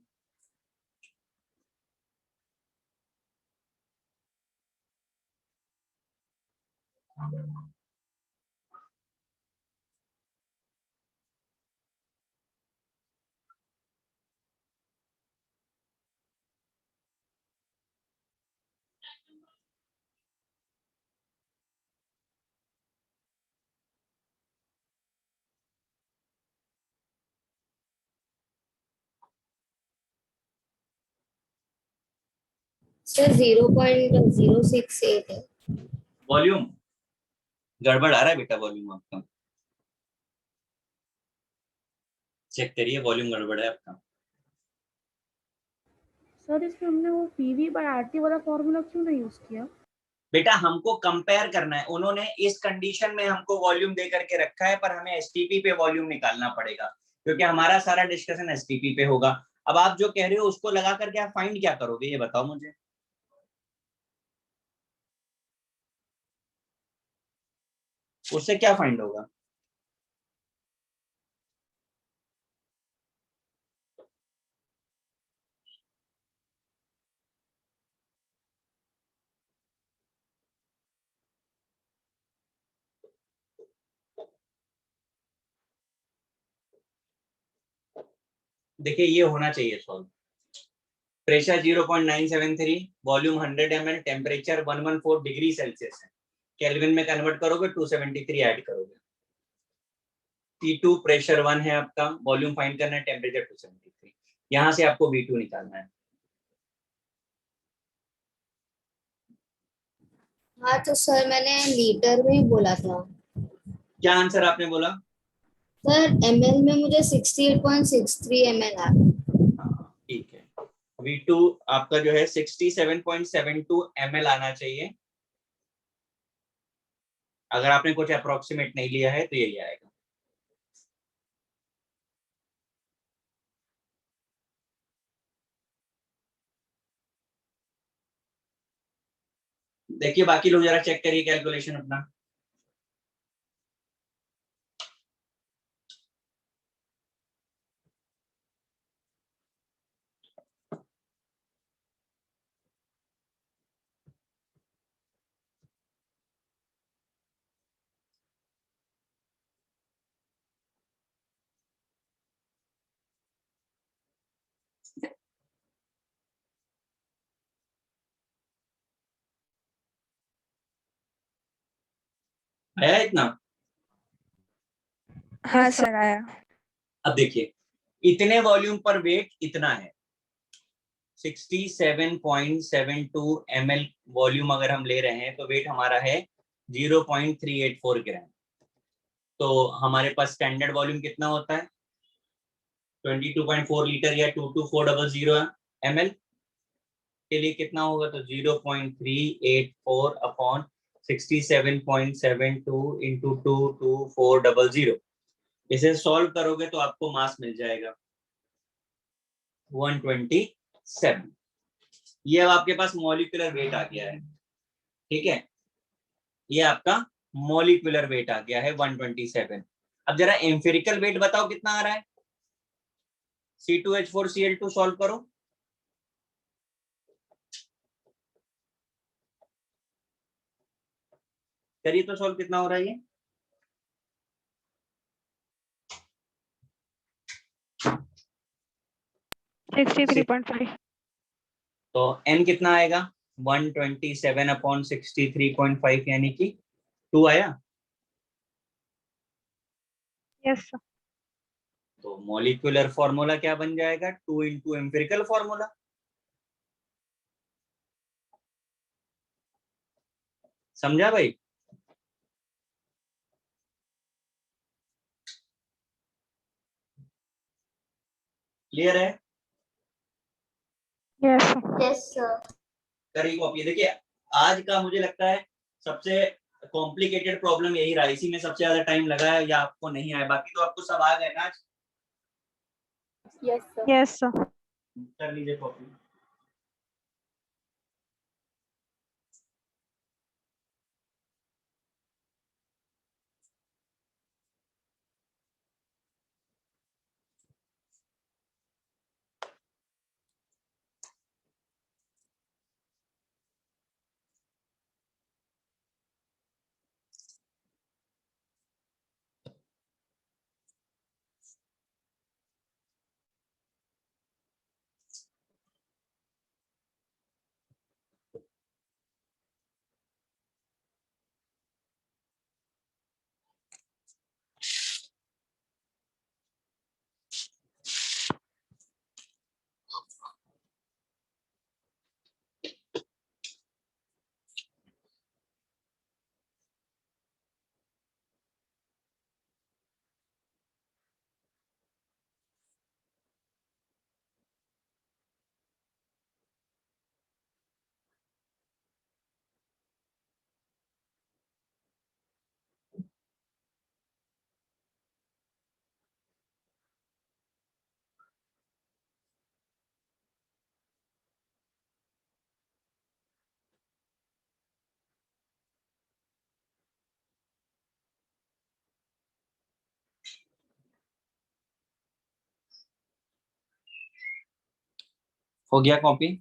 सर 0.068 है। वॉल्यूम गड़बड़ आ रहा है बेटा, वॉल्यूम आपका चेक करिए, वॉल्यूम गड़बड़ है आपका। सर इसमें हमने वो पीवी बाय आरटी वाला फॉर्मूला क्यों नहीं यूज किया? बेटा हमको कंपेयर करना है, उन्होंने इस कंडीशन में हमको वॉल्यूम दे करके रखा है, पर हमें एसटीपी पे वॉल्यूम निकालना पड़ेगा क्योंकि हमारा सारा डिस्कशन एसटीपी पे होगा। अब आप जो कह रहे हो उसको लगा करके आप फाइंड क्या करोगे, ये बताओ मुझे। उससे क्या फाइंड होगा? देखिए ये होना चाहिए solve. Pressure 0.973, volume 100 ml, temperature 114 degree Celsius है, केल्विन में कन्वर्ट करोगे 273 ऐड करोगे। T2 प्रेशर 1 है आपका, वॉल्यूम फाइंड करना है, टेम्परेचर 273, यहां से आपको V2 निकालना है। हाँ तो सर मैंने लीटर में ही बोला था। क्या आंसर आपने बोला? सर ml में मुझे 68.63 ml आ रहा। हाँ, ठीक है। V2 आपका जो है 67.72 ml आना चाहिए। अगर आपने कुछ अप्रोक्सीमेट नहीं लिया है तो यही आएगा। देखिए बाकी लोग जरा चेक करिए कैलकुलेशन अपना। आया इतना? हाँ Yes, sir. सर आया। अब देखिए इतने वॉल्यूम पर वेट इतना है 67.72 ml वॉल्यूम अगर हम ले रहे हैं तो वेट हमारा है 0.384 ग्राम। तो हमारे पास स्टैंडर्ड वॉल्यूम कितना होता है 22.4 लीटर या 22400 ml के लिए कितना होगा तो 0.384 अपॉन 67.72 इंटू 22400। इसे सॉल्व करोगे तो आपको मास मिल जाएगा 127। ये अब आपके पास मॉलिक्यूलर वेट आ गया है, ठीक है, ये आपका मॉलिक्यूलर वेट आ गया है 127। अब जरा एम्पिरिकल वेट बताओ कितना आ रहा है। C2H4Cl2 सॉल्व करो। करिए तो सॉल्व कितना हो रहा है ये। 63.5. तो n कितना आएगा 127 अपॉन 63.5 यानी कि 2 आया। Yes, sir. तो मॉलिक्यूलर फॉर्मूला क्या बन जाएगा 2 इंटू एम्पिरिकल फॉर्मूला। समझा भाई? क्लियर है? Yes, sir. Yes sir. करिए कॉपी। देखिए आज का मुझे लगता है सबसे कॉम्प्लिकेटेड प्रॉब्लम यही रहा, इसी में सबसे ज्यादा टाइम लगा है, या आपको नहीं आया, बाकी तो आपको सब आ गए ना आज। Yes sir. Yes, sir. कर लीजिए कॉपी। हो गया कॉपी?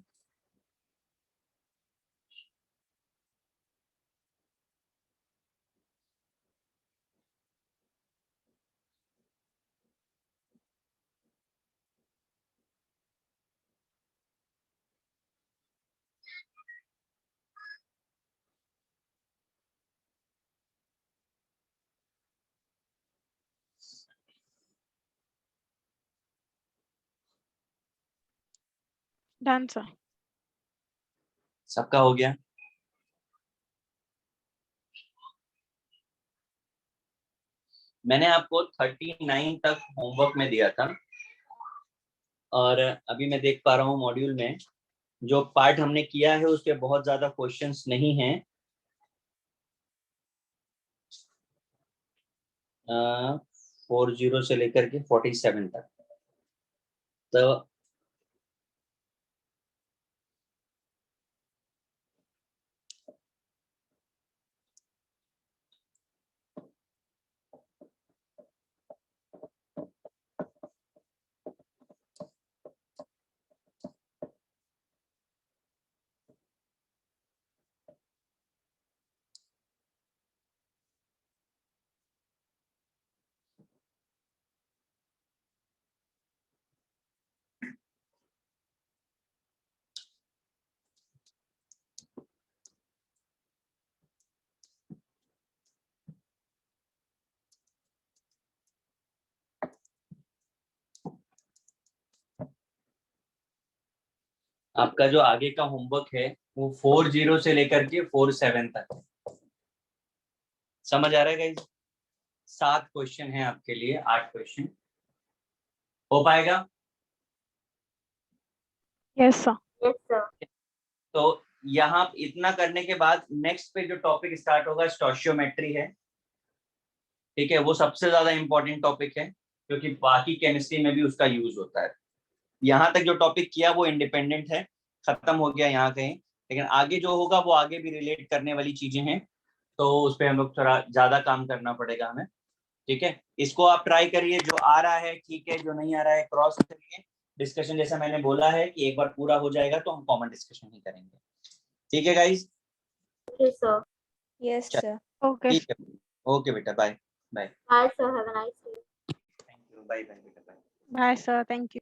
Done sir. सबका हो गया? मैंने आपको 39 तक होमवर्क में दिया था और अभी मैं देख पा रहा हूँ मॉड्यूल में जो पार्ट हमने किया है उसके बहुत ज्यादा क्वेश्चंस नहीं हैं। 40 से लेकर के 47 तक। तो आपका जो आगे का होमवर्क है वो 40 से लेकर के 47 तक है। समझ आ रहा है गाइस? 7 क्वेश्चन है आपके लिए, 8 क्वेश्चन हो पाएगा? Yes sir. Yes sir. तो यहाँ इतना करने के बाद नेक्स्ट पे जो टॉपिक स्टार्ट होगा स्टोशियोमेट्री है। ठीक है, वो सबसे ज्यादा इंपॉर्टेंट टॉपिक है क्योंकि बाकी केमिस्ट्री में भी उसका यूज होता है। यहाँ तक जो टॉपिक किया वो इंडिपेंडेंट है, खत्म हो गया यहाँ कहीं, लेकिन आगे जो होगा वो आगे भी रिलेट करने वाली चीजें हैं, तो उस पर हम लोग थोड़ा ज्यादा काम करना पड़ेगा हमें। ठीक है, इसको आप ट्राई करिए, जो आ रहा है ठीक है, जो नहीं आ रहा है क्रॉस करिए। डिस्कशन जैसा मैंने बोला है कि एक बार पूरा हो जाएगा तो हम कॉमन डिस्कशन ही करेंगे। ठीक है guys? Okay sir. Yes sir. Okay ठीक है, ओके बेटा, bye bye. Bye sir, have a nice day. Thank you, bye bye बेटा, bye. Bye sir, thank you.